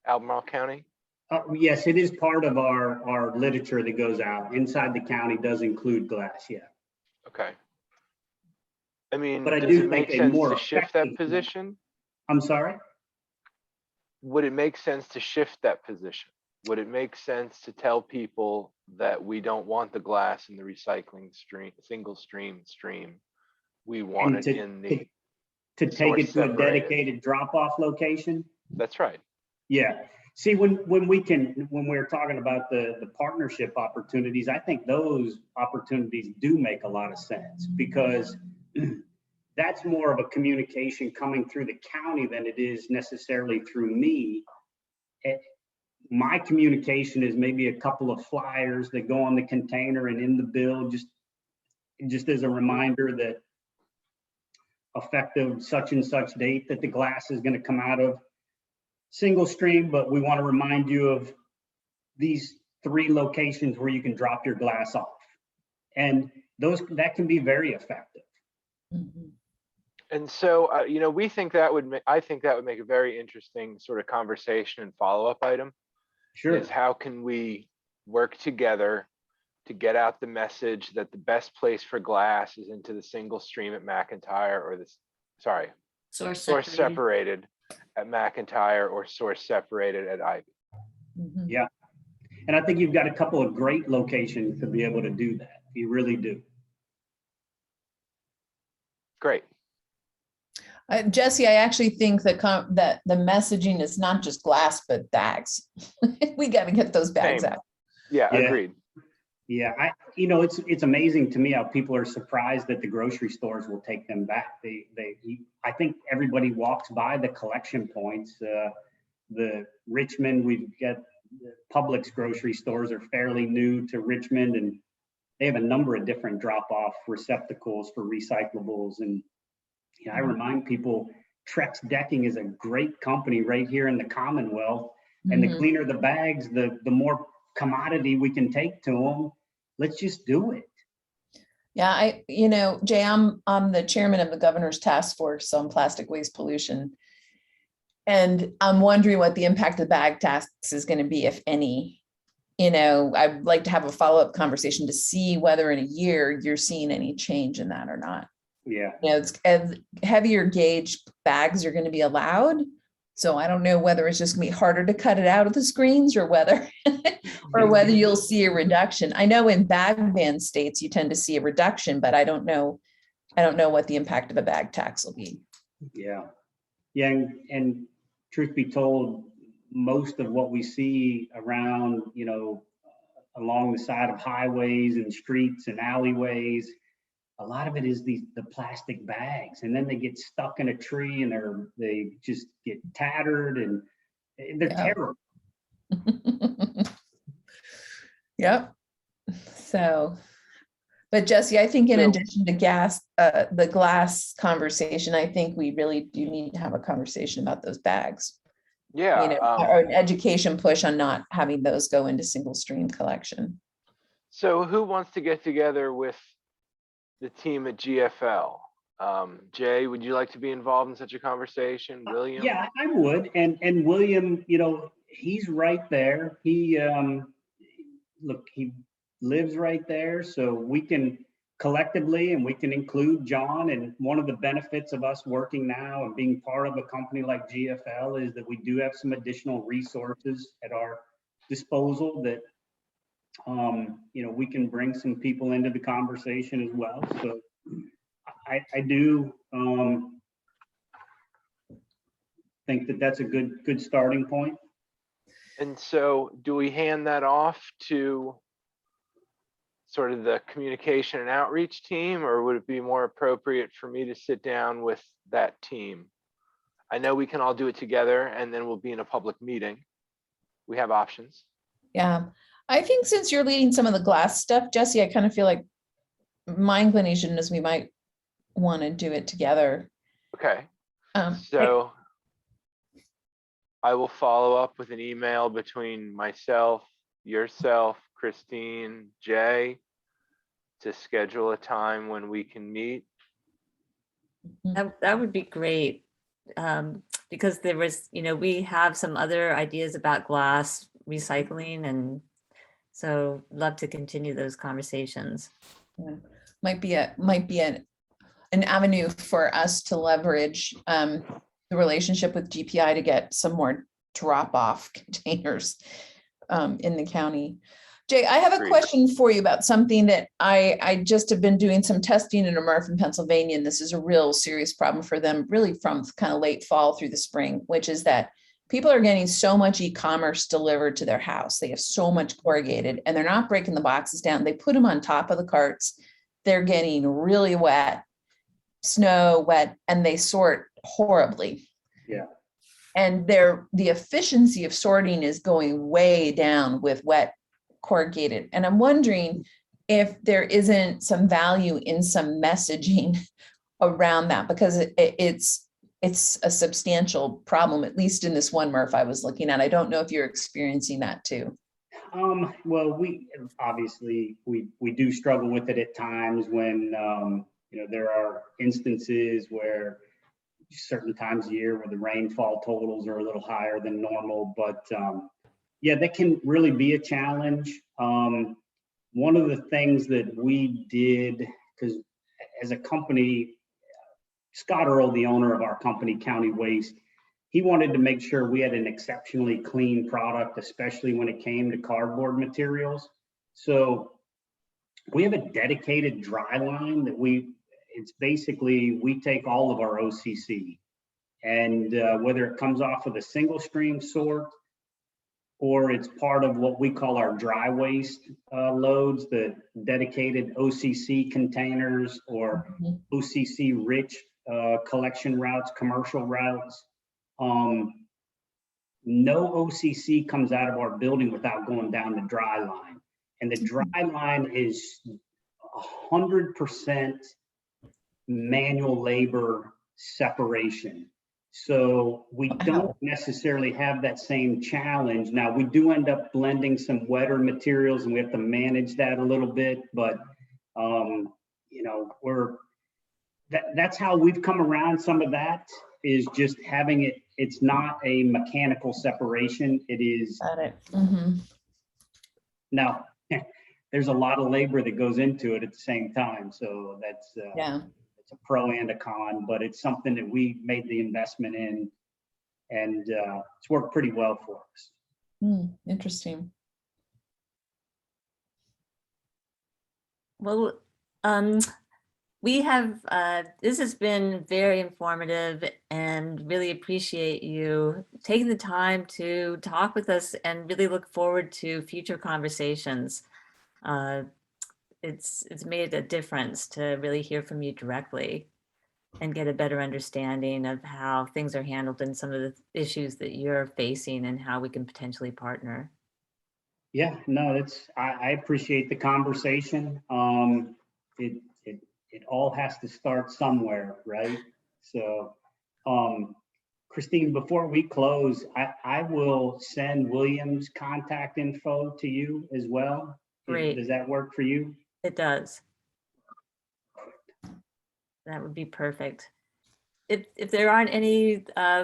Albemarle County? Yes, it is part of our literature that goes out. Inside the county does include glass, yeah. Okay. I mean, But I does do it make think a sense more to shift that effective- position? I'm sorry? Would it make sense to shift that position? Would it make sense to tell people that we don't want the glass in the recycling stream, single stream? We want it in the to take it source to a separated. dedicated drop-off location? That's right. Yeah. See, when we're talking about the partnership opportunities, I think those opportunities do make a lot of sense, because that's more of a communication coming through the county than it is necessarily through me. My communication is maybe a couple of flyers that go on the container and in the bill, just as a reminder that effective such and such date that the glass is going to come out of single stream, but we want to remind you of these 3 locations where you can drop your glass off. And that can be very effective. Mhm. And so, we think that I think that would make a very interesting sort of conversation and follow-up item. Sure. Is how can we work together to get out the message that the best place for glass is into the single stream at McIntyre, or source separated at McIntyre, or source separated at Ivy. Mhm. Yeah. And I think you've got a couple of great locations to be able to do that. You really do. Great. Jesse, I actually think that that the messaging is not just glass, but bags. We got to get those bags Same. out. Yeah, Yeah. agreed. Yeah, it's amazing to me how people are surprised that the grocery stores will take them back. I think everybody walks by the collection points. The Richmond, we've got Publix grocery stores are fairly new to Richmond, and they have a number of different drop-off receptacles for recyclables. And I remind people, Trex Decking is a great company right here in the Commonwealth. And the cleaner the bags, the more commodity we can take to them. Let's just do it. Yeah, Jay, I'm the chairman of the governor's task force on plastic waste pollution. And I'm wondering what the impact of bag tax is going to be, if any. I'd like to have a follow-up conversation to see whether in a year you're seeing any change in that or not. Yeah. It's heavier gauge bags are going to be allowed. So I don't know whether it's just gonna be harder to cut it out of the screens or whether you'll see a reduction. I know in bag ban states, you tend to see a reduction, but I don't know what the impact of a bag tax will be. Yeah. Yeah. And truth be told, most of what we see around, along the side of highways and streets and alleyways, a lot of it is the plastic bags, and then they get stuck in a tree and they just get tattered and they're terrible. Yep. So, but Jesse, I think in addition to the glass conversation, I think we really do need to have a conversation about those bags. Yeah. Or an education push on not having those go into single stream collection. So who wants to get together with the team at GFL? Jay, would you like to be involved in such a conversation? William? Yeah, I would. And William, he's right there. He lives right there. So we can collectively, and we can include John. And one of the benefits of us working now and being part of a company like GFL is that we do have some additional resources at our disposal that we can bring some people into the conversation as well. So I do think that that's a good starting point. And so do we hand that off to sort of the communication and outreach team, or would it be more appropriate for me to sit down with that team? I know we can all do it together and then we'll be in a public meeting. We have options. Yeah. I think since you're leading some of the glass stuff, Jesse, I kind of feel like my inclination is we might want to do it together. Okay. So I will follow up with an email between myself, yourself, Christine, Jay, to schedule a time when we can meet. That would be great. Because there was, we have some other ideas about glass recycling, and so love to continue those conversations. Yeah. Might be an avenue for us to leverage the relationship with GPI to get some more drop-off containers in the county. Jay, I have a question for you about something that I just have been doing some testing in Murphy, Pennsylvania, and this is a real serious problem for them, really from kind of late fall through the spring, which is that people are getting so much e-commerce delivered to their house. They have so much corrugated, and they're not breaking the boxes down. They put them on top of the carts. They're getting really wet, snow wet, and they sort horribly. Yeah. And the efficiency of sorting is going way down with wet corrugated. And I'm wondering if there isn't some value in some messaging around that, because it's a substantial problem, at least in this one MRF I was looking at. I don't know if you're experiencing that too. Well, we obviously we do struggle with it at times when there are instances where certain times of year where the rainfall totals are a little higher than normal, but yeah, that can really be a challenge. One of the things that we did, because as a company, Scott Earl, the owner of our company, County Waste, he wanted to make sure we had an exceptionally clean product, especially when it came to cardboard materials. So we have a dedicated dry line that it's basically, we take all of our OCC And whether it comes off of the single stream sort or it's part of what we call our dry waste loads, the dedicated OCC containers or OCC rich collection routes, commercial routes. No OCC comes out of our building without going down the dry line. And the dry line is 100% manual labor separation. So we don't necessarily have that same challenge. Now we do end up blending some wetter materials and we have to manage that a little bit, but you know, that's how we've come around some of that, is just having it, it's not a mechanical separation. It is. Got it. Now, there's a lot of labor that goes into it at the same time. So that's, it's a pro and a con, but it's something that we made the investment in, and it's worked pretty well for us. Interesting. Well, we have, this has been very informative, and really appreciate you taking the time to talk with us, and really look forward to future conversations. It's made a difference to really hear from you directly and get a better understanding of how things are handled and some of the issues that you're facing and how we can potentially partner. Yeah, no, I appreciate the conversation. It all has to start somewhere, right? So, Christine, before we close, I will send William's contact info to you as well. Great. Does that work for you? It does. That would be perfect. If there aren't any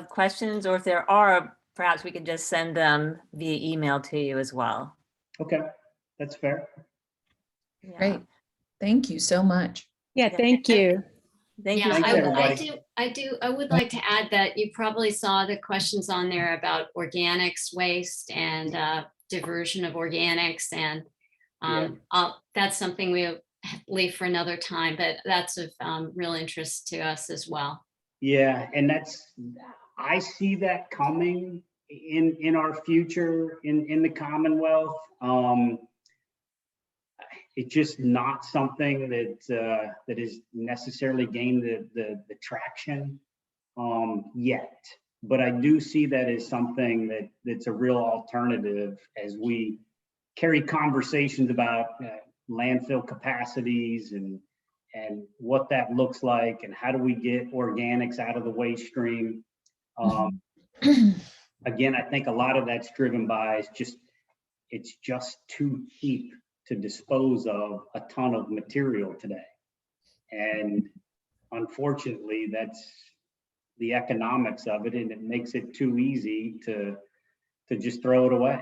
questions, or if there are, perhaps we can just send them via email to you as well. Okay, that's fair. Yeah. Great. Thank you so much. Yeah, thank you. Thank you. Thanks, everybody. I would like to add that you probably saw the questions on there about organics waste and diversion of organics, and that's something we'll leave for another time, but that's of real interest to us as well. Yeah, and I see that coming in our future in the Commonwealth. It's just not something that is necessarily gained the traction yet. But I do see that as something that's a real alternative as we carry conversations about landfill capacities and what that looks like, and how do we get organics out of the waste stream. Again, I think a lot of that's driven by it's just too cheap to dispose of a ton of material today. And unfortunately, that's the economics of it, and it makes it too easy to just throw it away.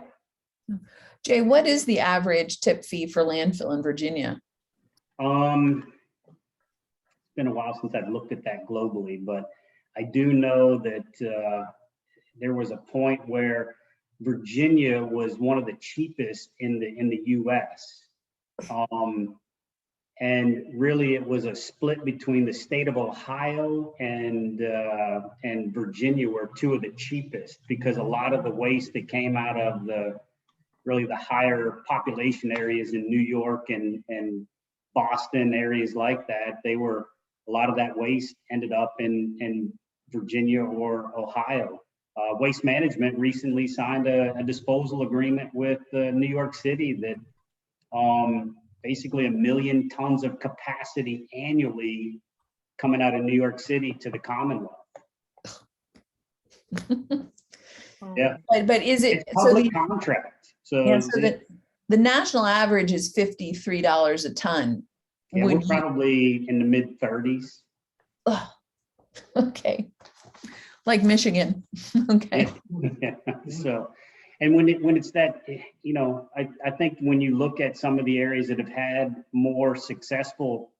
Jay, what is the average tip fee for landfill in Virginia? It's been a while since I've looked at that globally, but I do know that there was a point where Virginia was one of the cheapest in the US. And really it was a split between the state of Ohio and Virginia were two of the cheapest, because a lot of the waste that came out of the higher population areas in New York and Boston, areas like that, a lot of that waste ended up in Virginia or Ohio. Waste Management recently signed a disposal agreement with New York City that basically 1 million tons of capacity annually coming out of New York City to the Commonwealth. Yeah, but is it it's public contract? So, yeah, so the national average is $53 a ton. Yeah, we're probably in the mid 30s. Okay, like Michigan. Okay. Yeah. So, and when it's that, you know, I think when you look at some of the areas that have had more successful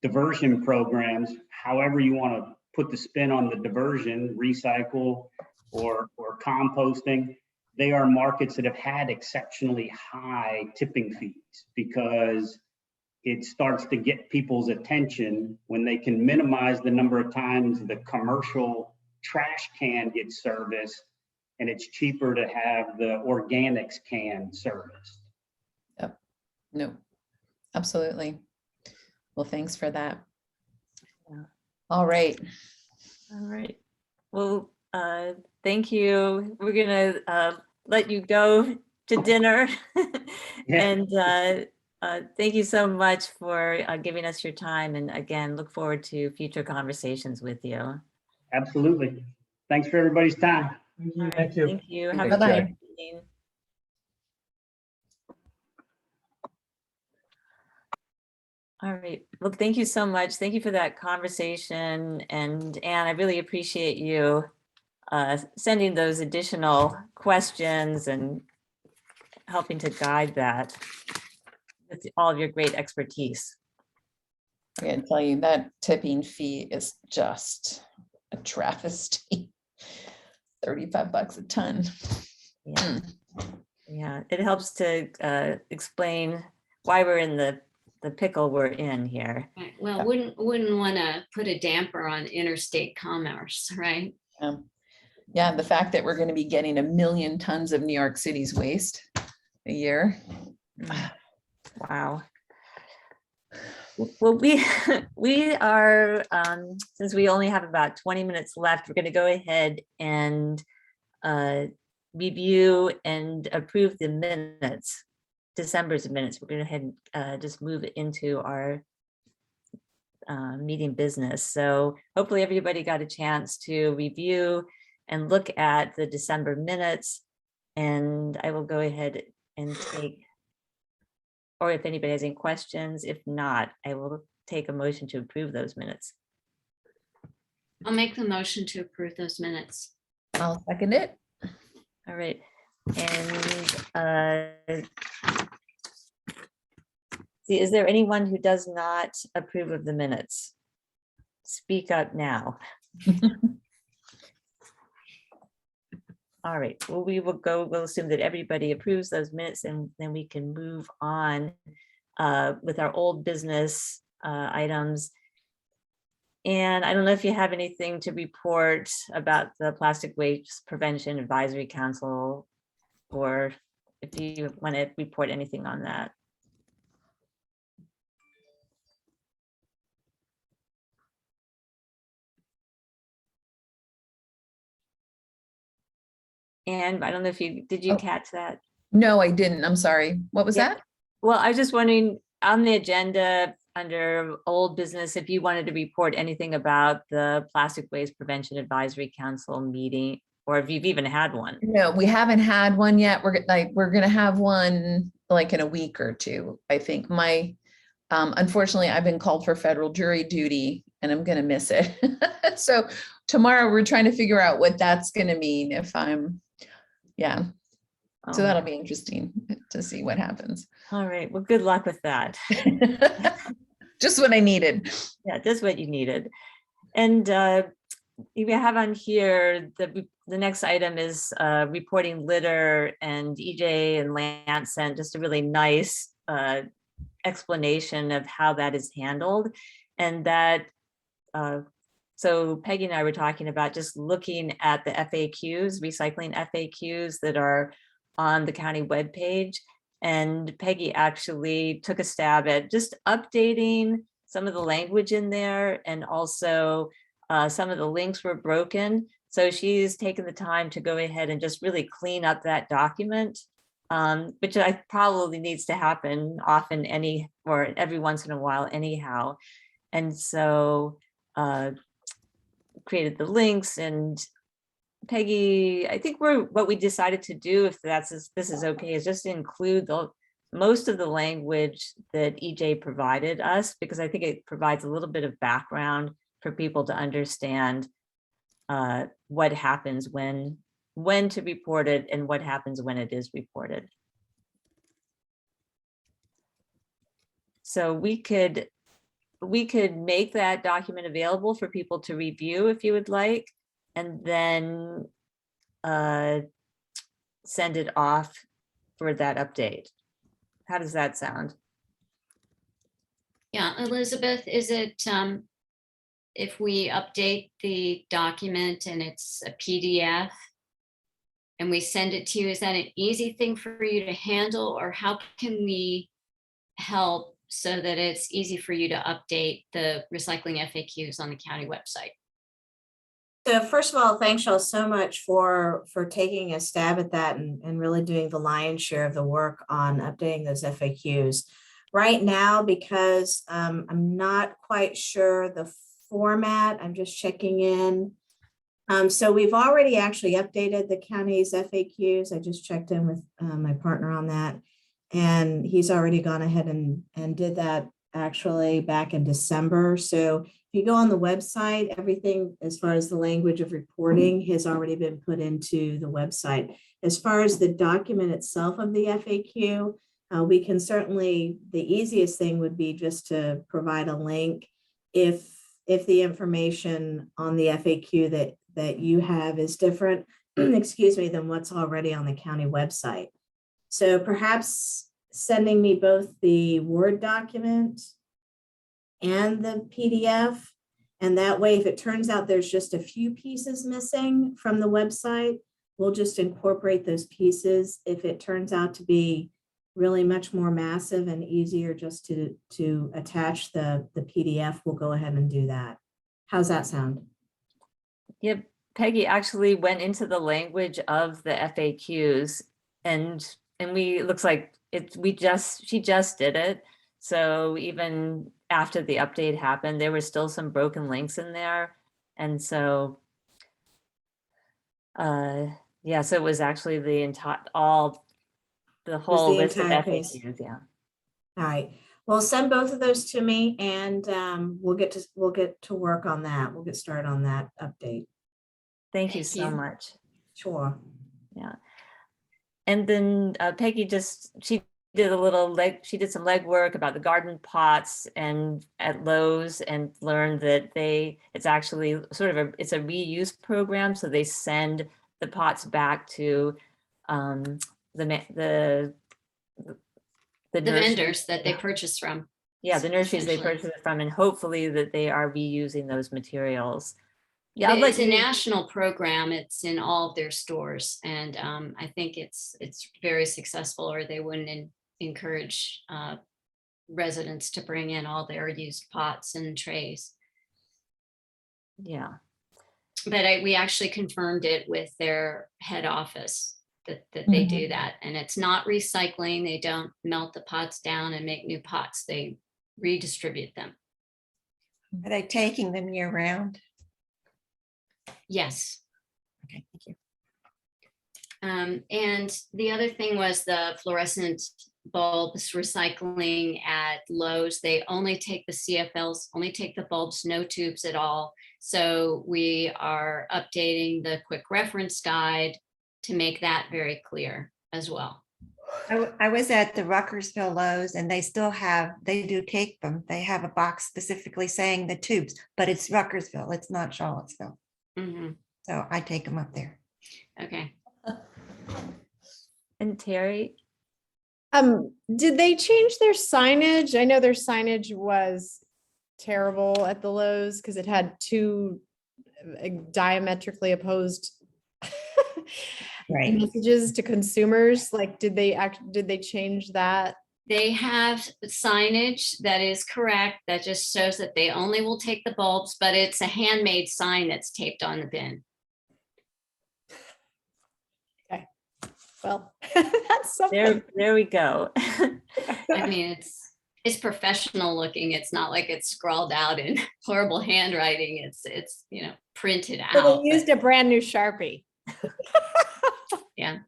diversion programs, however you want to put the spin on the diversion, recycle or composting, they are markets that have had exceptionally high tipping fees, because it starts to get people's attention when they can minimize the number of times the commercial trash can gets serviced, and it's cheaper to have the organics can serviced. Yep. No, absolutely. Well, thanks for that. Yeah. All right. All right. Well, thank you. We're gonna let you go to dinner. And thank you so much for giving us your time. And again, look forward to future conversations with you. Absolutely. Thanks for everybody's time. Thank you. Thank you. Have a Thanks, Jack. good evening. All right. Well, thank you so much. Thank you for that conversation. And Anne, I really appreciate you sending those additional questions and helping to guide that with all of your great expertise. I gotta tell you, that tipping fee is just a travesty. $35 a ton. Yeah. Yeah, it helps to explain why we're in the pickle we're in here. Right. Well, wouldn't want to put a damper on interstate commerce, right? Yeah, the fact that we're going to be getting 1 million tons of New York City's waste a year. Wow. Well, we are, since we only have about 20 minutes left, we're going to go ahead and review and approve the minutes, December's minutes. We're going to go ahead and just move it into our meeting business. So hopefully everybody got a chance to review and look at the December minutes. And I will go ahead and take, or if anybody has any questions, if not, I will take a motion to approve those minutes. I'll make the motion to approve those minutes. I'll second it. All right. And see, is there anyone who does not approve of the minutes? Speak up now. All right, well, we'll assume that everybody approves those minutes, and then we can move on with our old business items. And I don't know if you have anything to report about the Plastic Waste Prevention Advisory Council, or if you want to report anything on that. And I don't know if did you catch that? No, I didn't. I'm sorry. What was that? Well, I was just wondering, on the agenda under old business, if you wanted to report anything about the Plastic Waste Prevention Advisory Council meeting, or if you've even had one. No, we haven't had one yet. We're going to have one like in a week or two. I think unfortunately, I've been called for federal jury duty and I'm going to miss it. So tomorrow we're trying to figure out what that's going to mean if I'm, So that'll be interesting to see what happens. All right. Well, good luck with that. Just what I needed. Yeah, just what you needed. And we have on here, the next item is reporting litter, and EJ and Lance sent just a really nice explanation of how that is handled. And that, so Peggy and I were talking about just looking at the FAQs, recycling FAQs that are on the county webpage. And Peggy actually took a stab at just updating some of the language in there, and also some of the links were broken. So she's taken the time to go ahead and just really clean up that document, which I probably needs to happen often or every once in a while anyhow. And so created the links, and Peggy, I think what we decided to do, if this is okay, is just include most of the language that EJ provided us, because I think it provides a little bit of background for people to understand what happens when to report it and what happens when it is reported. So we could make that document available for people to review if you would like, and then send it off for that update. How does that sound? Yeah, Elizabeth, is it if we update the document and it's a PDF and we send it to you, is that an easy thing for you to handle, or how can we help so that it's easy for you to update the recycling FAQs on the county website? So first of all, thanks y'all so much for taking a stab at that and really doing the lion's share of the work on updating those FAQs. Right now, because I'm not quite sure the format, I'm just checking in. So we've already actually updated the county's FAQs. I just checked in with my partner on that, and he's already gone ahead and did that actually back in December. So if you go on the website, everything as far as the language of reporting has already been put into the website. As far as the document itself of the FAQ, we can certainly, the easiest thing would be just to provide a link if the information on the FAQ that you have is different, excuse me, than what's already on the county website. So perhaps sending me both the Word document and the PDF. And that way, if it turns out there's just a few pieces missing from the website, we'll just incorporate those pieces. If it turns out to be really much more massive and easier just to attach the PDF, we'll go ahead and do that. How's that sound? Yep, Peggy actually went into the language of the FAQs, and we, it looks like she just did it. So even after the update happened, there were still some broken links in there. And so, yeah, so it was actually the entire, the whole list of FAQs, yeah. All right, well, send both of those to me, and we'll get to work on that. We'll get started on that update. Thank you so much. Sure. Yeah. And then Peggy she did some legwork about the garden pots and at Lowe's, and learned that it's actually sort of it's a reuse program. So they send the pots back to the vendors that they purchase from. Yeah, the nurseries they purchase it from, and hopefully that they are reusing those materials. Yeah, it's a national program. It's in all of their stores, and I think it's very successful, or they wouldn't encourage residents to bring in all their used pots and trays. Yeah, but we actually confirmed it with their head office that they do that, and it's not recycling. They don't melt the pots down and make new pots. They redistribute them. Are they taking them year round? Yes. Okay, thank you. And the other thing was the fluorescent bulbs recycling at Lowe's. They only take the CFLs, only take the bulbs, no tubes at all. So we are updating the quick reference guide to make that very clear as well. I was at the Ruckersville Lowe's, and they do take them. They have a box specifically saying the tubes, but it's Ruckersville, it's not Charlottesville. So I take them up there. Okay. And Terry? Did they change their signage? I know their signage was terrible at the Lowe's because it had two diametrically opposed messages to consumers. Like, did they change that? They have signage that is correct, that just shows that they only will take the bulbs, but it's a handmade sign that's taped on the bin. Okay, well, that's something. There we go. I mean, it's professional looking. It's not like it's scrawled out in horrible handwriting. It's printed out. So they used a brand new Sharpie. Yeah.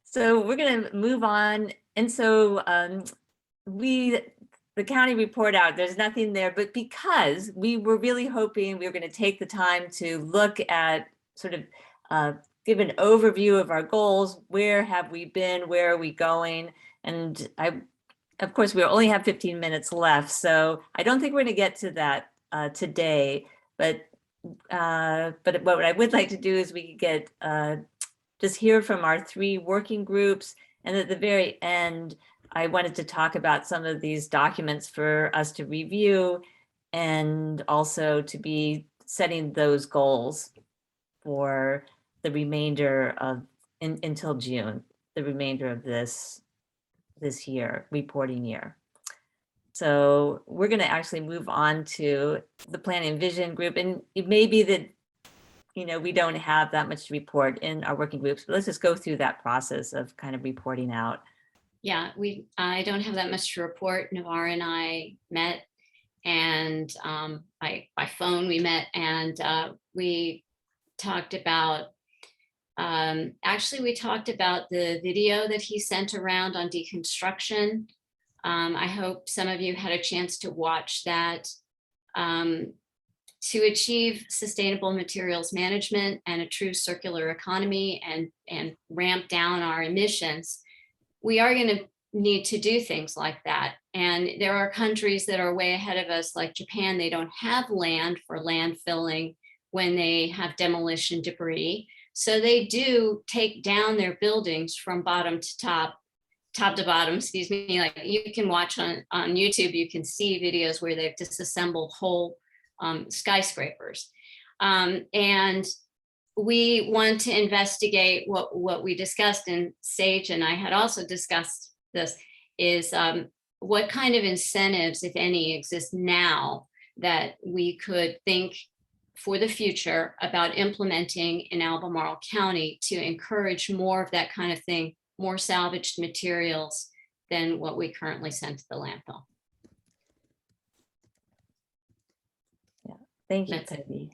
So we're going to move on. And so the county report out, there's nothing there, but because we were really hoping we were going to take the time to look at sort of give an overview of our goals. Where have we been? Where are we going? And of course, we only have 15 minutes left. So I don't think we're going to get to that today, but what I would like to do is we could get just hear from our 3 working groups. And at the very end, I wanted to talk about some of these documents for us to review. and also to be setting those goals for the remainder of, until June, the remainder of this year, reporting year. So we're going to actually move on to the planning and vision group, and it may be that, you know, we don't have that much to report in our working groups, but let's just go through that process of kind of reporting out. Yeah, I don't have that much to report. Navarre and I met, and by phone we met, and we talked about, actually we talked about the video that he sent around on deconstruction. I hope some of you had a chance to watch that. To achieve sustainable materials management and a true circular economy and ramp down our emissions, we are going to need to do things like that. And there are countries that are way ahead of us, like Japan. They don't have land for landfilling when they have demolition debris. So they do take down their buildings from bottom to top to bottom, excuse me. Like you can watch on YouTube, you can see videos where they've disassembled whole skyscrapers. And we want to investigate what we discussed, and Sage and I had also discussed this, is what kind of incentives, if any, exist now that we could think for the future about implementing in Albemarle County to encourage more of that kind of thing, more salvaged materials than what we currently send to the landfill. Thank you, That's Peggy.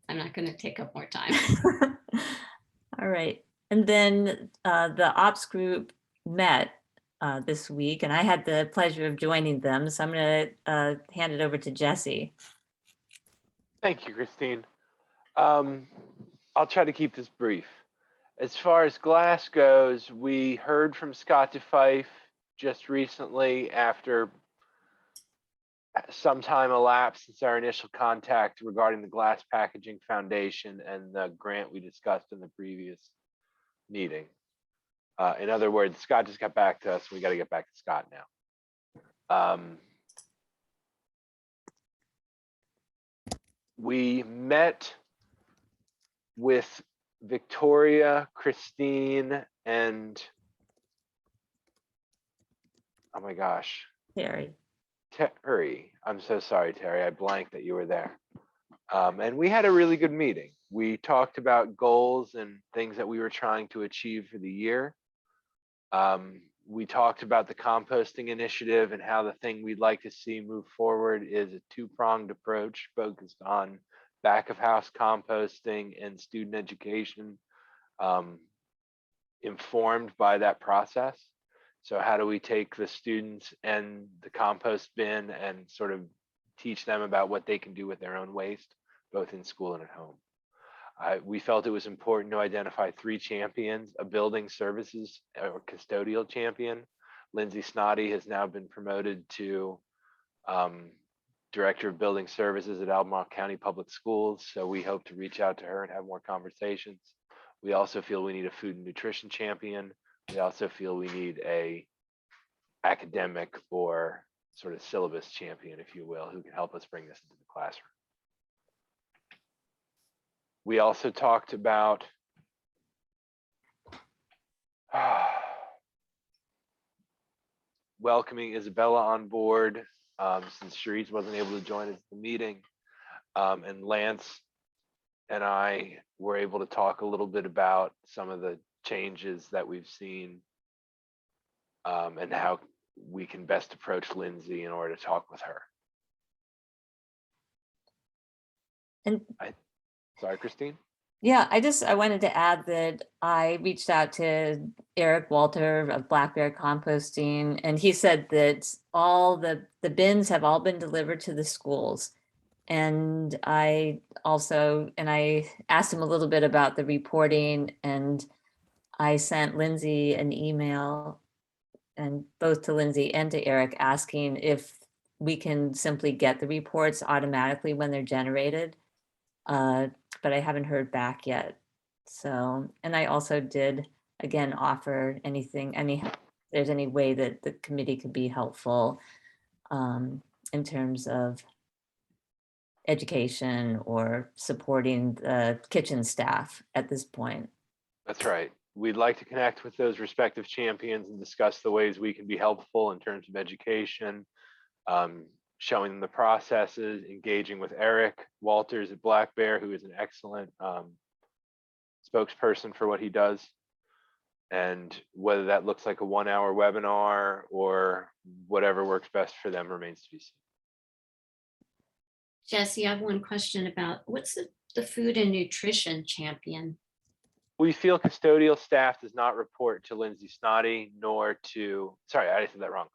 I'm not going to take up more time. All right. And then the ops group met this week, and I had the pleasure of joining them. So I'm going to hand it over to Jesse. Thank you, Christine. I'll try to keep this brief. As far as glass goes, we heard from Scott DeFife just recently after some time elapsed since our initial contact regarding the Glass Packaging Foundation and the grant we discussed in the previous meeting. In other words, Scott just got back to us. We got to get back to Scott now. We met with Victoria, Christine, and oh my gosh, Terry. I'm so sorry, Terry. I blanked that you were there. And we had a really good meeting. We talked about goals and things that we were trying to achieve for the year. We talked about the composting initiative and how the thing we'd like to see move forward is a two-pronged approach focused on back of house composting and student education, informed by that process. So how do we take the students and the compost bin and sort of teach them about what they can do with their own waste, both in school and at home? We felt it was important to identify 3 champions: a building services or custodial champion. Lindsay Snoddy has now been promoted to Director of Building Services at Albemarle County Public Schools. So we hope to reach out to her and have more conversations. We also feel we need a food and nutrition champion. We also feel we need a academic or sort of syllabus champion, if you will, who can help us bring this into the classroom. We also talked about welcoming Isabella on board, since Cherise wasn't able to join us at the meeting. And Lance and I were able to talk a little bit about some of the changes that we've seen, and how we can best approach Lindsay in order to talk with her. And sorry, Christine? yeah, I wanted to add that I reached out to Eric Walter of Black Bear Composting, and he said that all the bins have all been delivered to the schools. And I asked him a little bit about the reporting, and I sent Lindsay an email, and both to Lindsay and to Eric, asking if we can simply get the reports automatically when they're generated. But I haven't heard back yet. So, and I also did, again, offer if there's any way that the committee could be helpful in terms of education or supporting the kitchen staff at this point. That's right. We'd like to connect with those respective champions and discuss the ways we can be helpful in terms of education, showing them the processes, engaging with Eric Walters at Black Bear, who is an excellent spokesperson for what he does. And whether that looks like a 1-hour webinar or whatever works best for them remains to be seen. Jesse, I have one question about what's the food and nutrition champion? We feel custodial staff does not report to Lindsay Snoddy nor to, sorry, I said that wrong.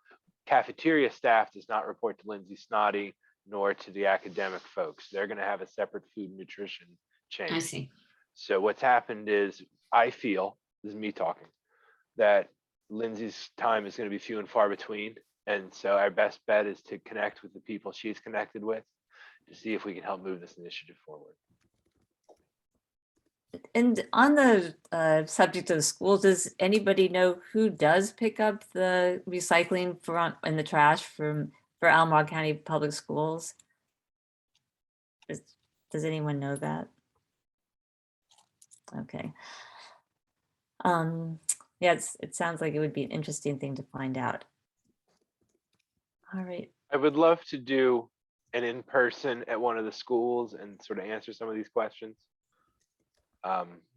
Cafeteria staff does not report to Lindsay Snoddy nor to the academic folks. They're going to have a separate food and nutrition chain. I see. So what's happened is, I feel, this is me talking, that Lindsay's time is going to be few and far between. And so our best bet is to connect with the people she's connected with to see if we can help move this initiative forward. And on the subject of schools, does anybody know who does pick up the recycling in the trash for Albemarle County Public Schools? Does anyone know that? Okay. Yeah, it sounds like it would be an interesting thing to find out. All right. I would love to do an in-person at one of the schools and sort of answer some of these questions.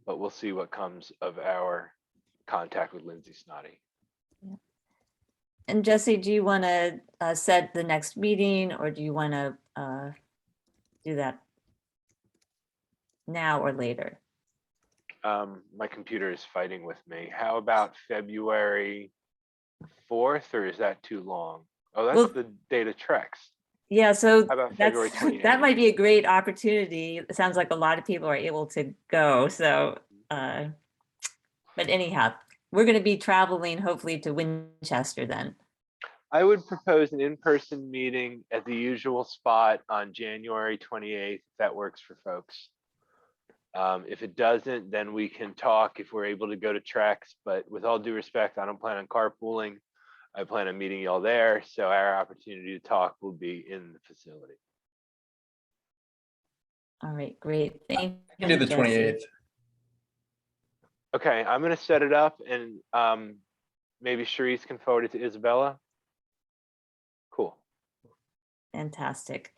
But we'll see what comes of our contact with Lindsay Snoddy. Yeah. And Jesse, do you want to set the next meeting, or do you want to do that now or later? My computer is fighting with me. How about February 4th, or is that too long? Oh, that's Well, the date of Trex. Yeah, so How about February 28th? that might be a great opportunity. It sounds like a lot of people are able to go. So, but anyhow, we're going to be traveling hopefully to Winchester then. I would propose an in-person meeting at the usual spot on January 28th, if that works for folks. If it doesn't, then we can talk if we're able to go to Trex. But with all due respect, I don't plan on carpooling. I plan on meeting y'all there. So our opportunity to talk will be in the facility. All right, great. Thank you. Do the Jesse. 28th. Okay, I'm going to set it up, and maybe Charisse can forward it to Isabella. Cool. Fantastic.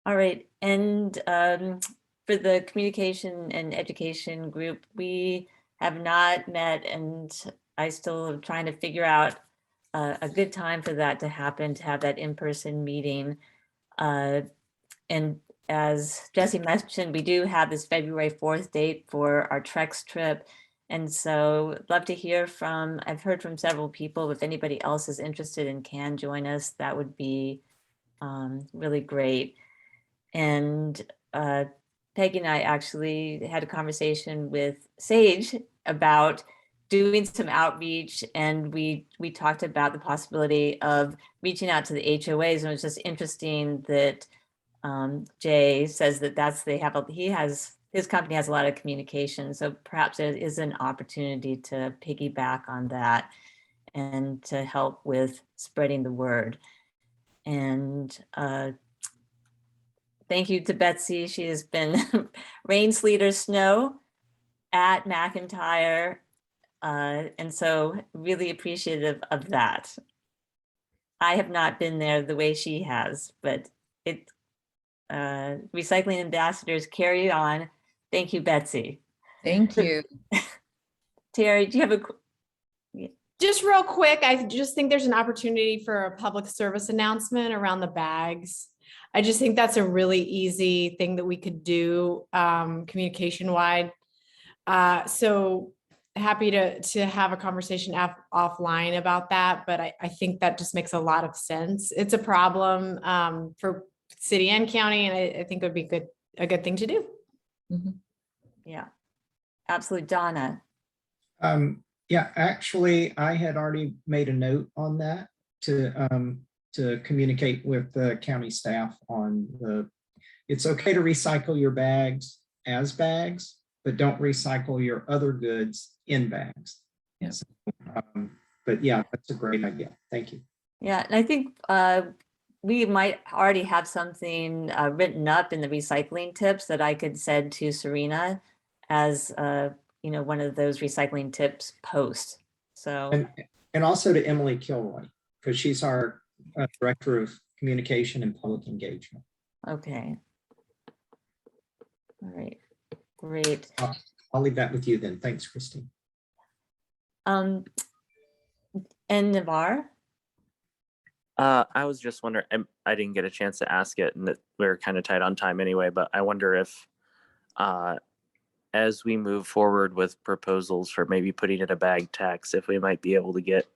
All right, and for the communication and education group, we have not met, and I still am trying to figure out a good time for that to happen, to have that in-person meeting. And as Jesse mentioned, we do have this February 4th date for our Trex trip. And so I'd love to hear from, I've heard from several people, if anybody else is interested and can join us, that would be really great. And Peggy and I actually had a conversation with Sage about doing some outreach, and we talked about the possibility of reaching out to the HOAs, and it was just interesting that Jay says that his company has a lot of communication, so perhaps there is an opportunity to piggyback on that and to help with spreading the word. And thank you to Betsy. She has been rain, sleet, or snow at McIntyre. And so really appreciative of that. I have not been there the way she has, but recycling ambassadors carry on. Thank you, Betsy. Thank you. Terry, do you have Just real quick, I just think there's an opportunity for a public service announcement around the bags. I just think that's a really easy thing that we could do communication wide. So happy to have a conversation offline about that, but I think that just makes a lot of sense. It's a problem for city and county, and I think it would be a good thing to do. Mm-hmm. Yeah, absolutely. Donna. Yeah, actually, I had already made a note on that to communicate with the county staff on it's okay to recycle your bags as bags, but don't recycle your other goods in bags. Yes. But yeah, that's a great idea. Thank you. Yeah, and I think we might already have something written up in the recycling tips that I could send to Serena as, one of those recycling tips posts. So, And also to Emily Kilroy, because she's our Director of Communication and Public Engagement. okay. All right, great. I'll leave that with you then. Thanks, Christine. And Navar? I was just wondering, I didn't get a chance to ask it, and that we were kind of tight on time anyway, but I wonder if as we move forward with proposals for maybe putting in a bag tax, if we might be able to get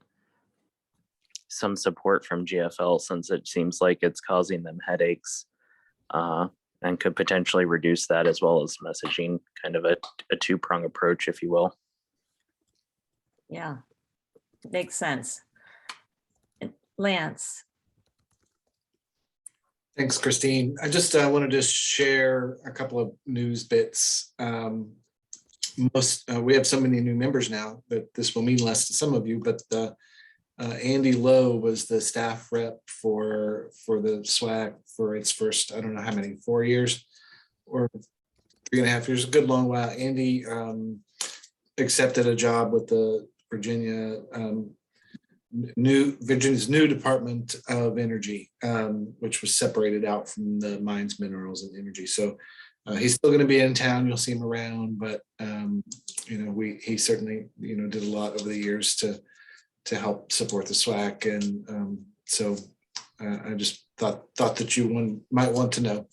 some support from GFL, since it seems like it's causing them headaches, and could potentially reduce that, as well as messaging, kind of a two-prong approach, if you will. Yeah, makes sense. Lance? Thanks, Christine. I just wanted to share a couple of news bits. We have so many new members now that this will mean less to some of you, but Andy Lowe was the staff rep for the SWAC for its first, I don't know how many, 4 years or 3.5 years, a good long while. Andy accepted a job with the Virginia's new Department of Energy, which was separated out from the mines, minerals, and energy. So he's still going to be in town. You'll see him around, but he certainly did a lot over the years to help support the SWAC, and so I just thought that you might want to know.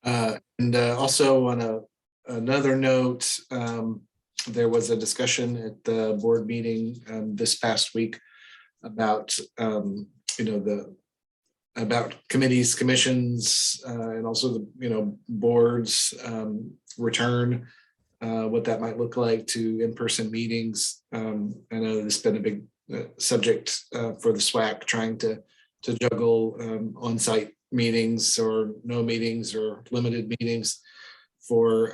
And also on another note, there was a discussion at the board meeting this past week about about committees, commissions, and also the boards return, what that might look like to in-person meetings. I know this has been a big subject for the SWAC, trying to juggle on-site meetings or no meetings or limited meetings for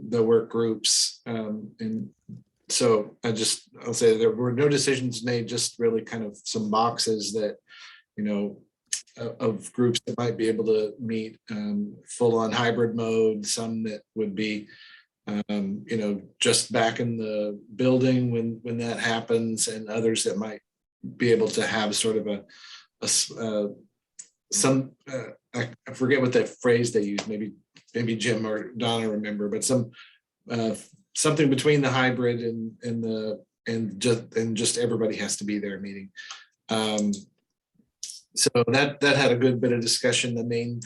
the work groups. And so I'll say there were no decisions made, just really kind of some boxes that, of groups that might be able to meet full on hybrid mode, some that would be, just back in the building when that happens, and others that might be able to have sort of I forget what that phrase they use, maybe Jim or Donna remember, but something between the hybrid and just everybody has to be there meeting. So that had a good bit of discussion. The main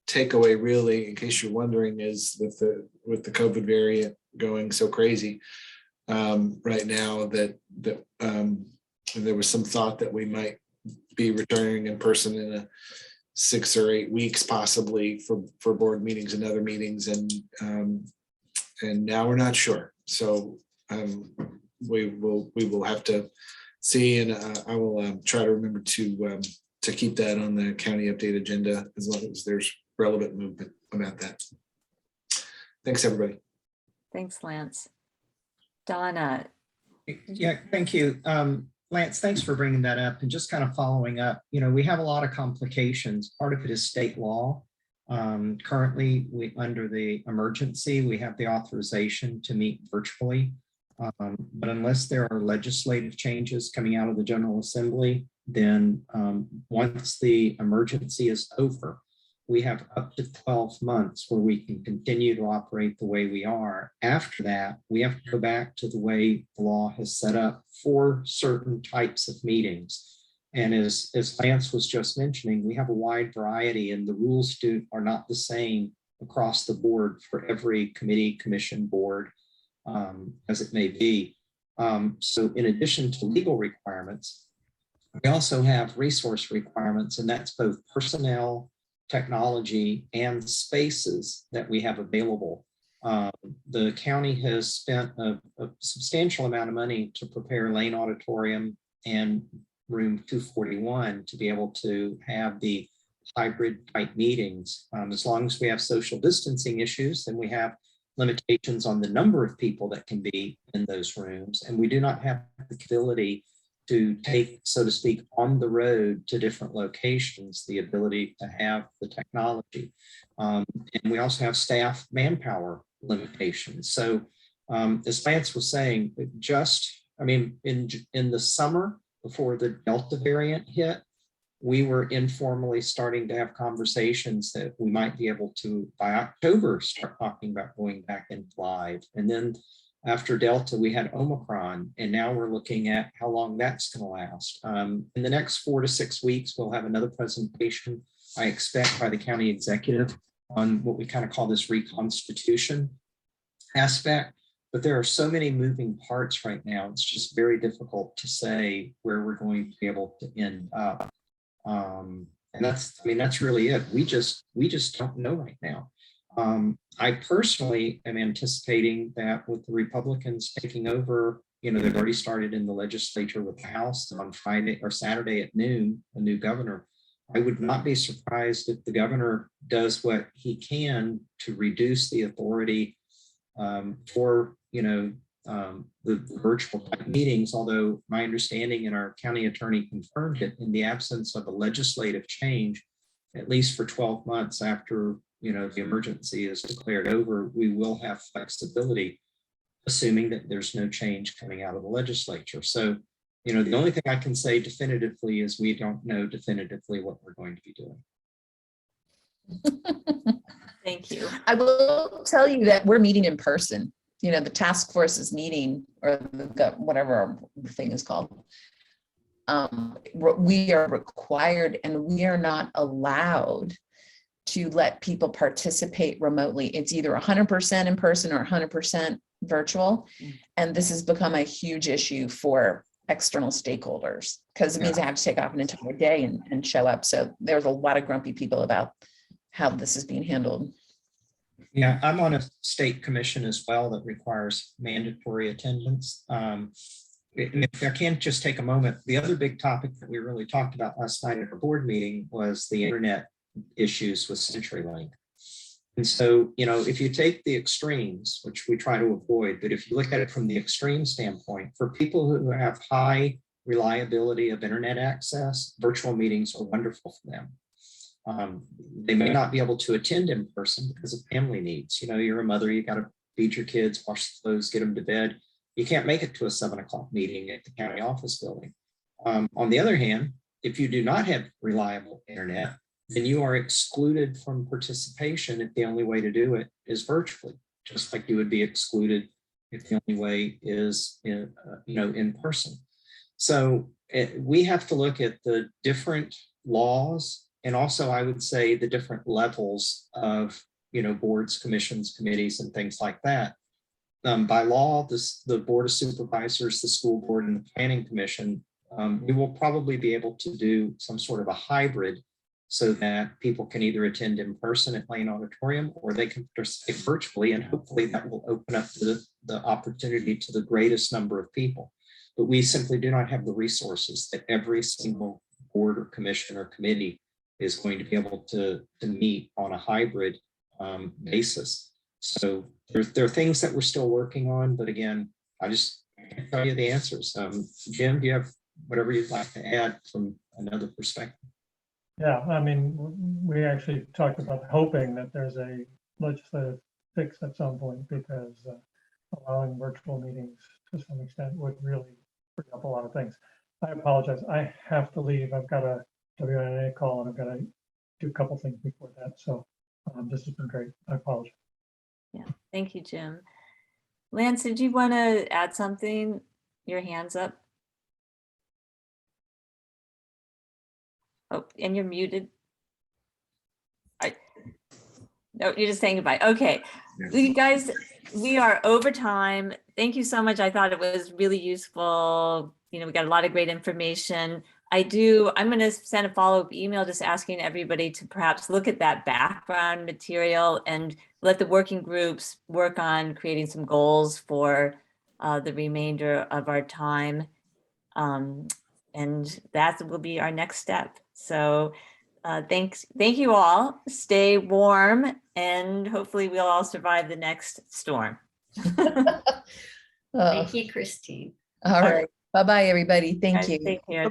takeaway, really, in case you're wondering, is with the COVID variant going so crazy right now, that there was some thought that we might be returning in person in 6 or 8 weeks, possibly for board meetings and other meetings, and now we're not sure. So we will have to see, and I will try to remember to keep that on the county update agenda as long as there's relevant movement about that. Thanks, everybody. Thanks, Lance. Donna? Yeah, thank you. Lance, thanks for bringing that up, and just kind of following up. We have a lot of complications. Part of it is state law. Currently, under the emergency, we have the authorization to meet virtually. But unless there are legislative changes coming out of the General Assembly, then once the emergency is over, we have up to 12 months where we can continue to operate the way we are. After that, we have to go back to the way the law has set up for certain types of meetings. And as Lance was just mentioning, we have a wide variety, and the rules are not the same across the board for every committee, commission, board, as it may be. So in addition to legal requirements, we also have resource requirements, and that's both personnel, technology, and spaces that we have available. The county has spent a substantial amount of money to prepare Lane Auditorium and room 241 to be able to have the hybrid type meetings. As long as we have social distancing issues, then we have limitations on the number of people that can be in those rooms, and we do not have the ability to take, so to speak, on the road to different locations, the ability to have the technology. And we also have staff manpower limitations. So as Lance was saying, in the summer before the Delta variant hit, we were informally starting to have conversations that we might be able to, by October, start talking about going back in live. And then after Delta, we had Omicron, and now we're looking at how long that's going to last. In the next 4 to 6 weeks, we'll have another presentation, I expect, by the county executive on what we kind of call this reconstitution aspect. But there are so many moving parts right now. It's just very difficult to say where we're going to be able to end up. And that's really it. We just don't know right now. I personally am anticipating that with the Republicans taking over, they've already started in the legislature with the House on Friday or Saturday at noon, a new governor. I would not be surprised if the governor does what he can to reduce the authority for, the virtual type meetings, although my understanding and our county attorney confirmed it, in the absence of a legislative change, at least for 12 months after, the emergency is declared over, we will have flexibility, assuming that there's no change coming out of the legislature. So, the only thing I can say definitively is we don't know definitively what we're going to be doing. Thank you. I will tell you that we're meeting in person. The task force is meeting, or whatever the thing is called. We are required, and we are not allowed to let people participate remotely. It's either 100% in person or 100% virtual. And this has become a huge issue for external stakeholders, because it means I have to take off an entire day and show up. So there's a lot of grumpy people about how this is being handled. Yeah, I'm on a state commission as well that requires mandatory attendance. If I can just take a moment, the other big topic that we really talked about last night at our board meeting was the internet issues with CenturyLink. And so, if you take the extremes, which we try to avoid, but if you look at it from the extreme standpoint, for people who have high reliability of internet access, virtual meetings are wonderful for them. They may not be able to attend in person because of family needs. You're a mother, you got to feed your kids, wash the clothes, get them to bed. You can't make it to a 7 o'clock meeting at the county office building. On the other hand, if you do not have reliable internet, then you are excluded from participation if the only way to do it is virtually, just like you would be excluded if the only way is in person. So we have to look at the different laws, and also I would say the different levels of boards, commissions, committees, and things like that. By law, the Board of Supervisors, the school board, and the planning commission, we will probably be able to do some sort of a hybrid so that people can either attend in person at Lane Auditorium or they can participate virtually, and hopefully that will open up the opportunity to the greatest number of people. But we simply do not have the resources that every single board or commission or committee is going to be able to meet on a hybrid basis. So there are things that we're still working on, but again, I can't tell you the answers. Jim, do you have whatever you'd like to add from another perspective? Yeah, we actually talked about hoping that there's a legislative fix at some point, because allowing virtual meetings to some extent would really free up a lot of things. I apologize. I have to leave. I've got a WNA call and I've got to do a couple things before that. So this has been great. I apologize. Yeah, thank you, Jim. Lance, did you want to add something? Your hand's up. Oh, and you're muted. No, you're just saying goodbye. Okay, you guys, we are over time. Thank you so much. I thought it was really useful. We got a lot of great information. I'm going to send a follow-up email just asking everybody to perhaps look at that background material and let the working groups work on creating some goals for the remainder of our time. And that will be our next step. So thank you all. Stay warm, and hopefully we'll all survive the next storm. Thank you, Christine. All right. Bye-bye, everybody. Thank Guys, you. take care.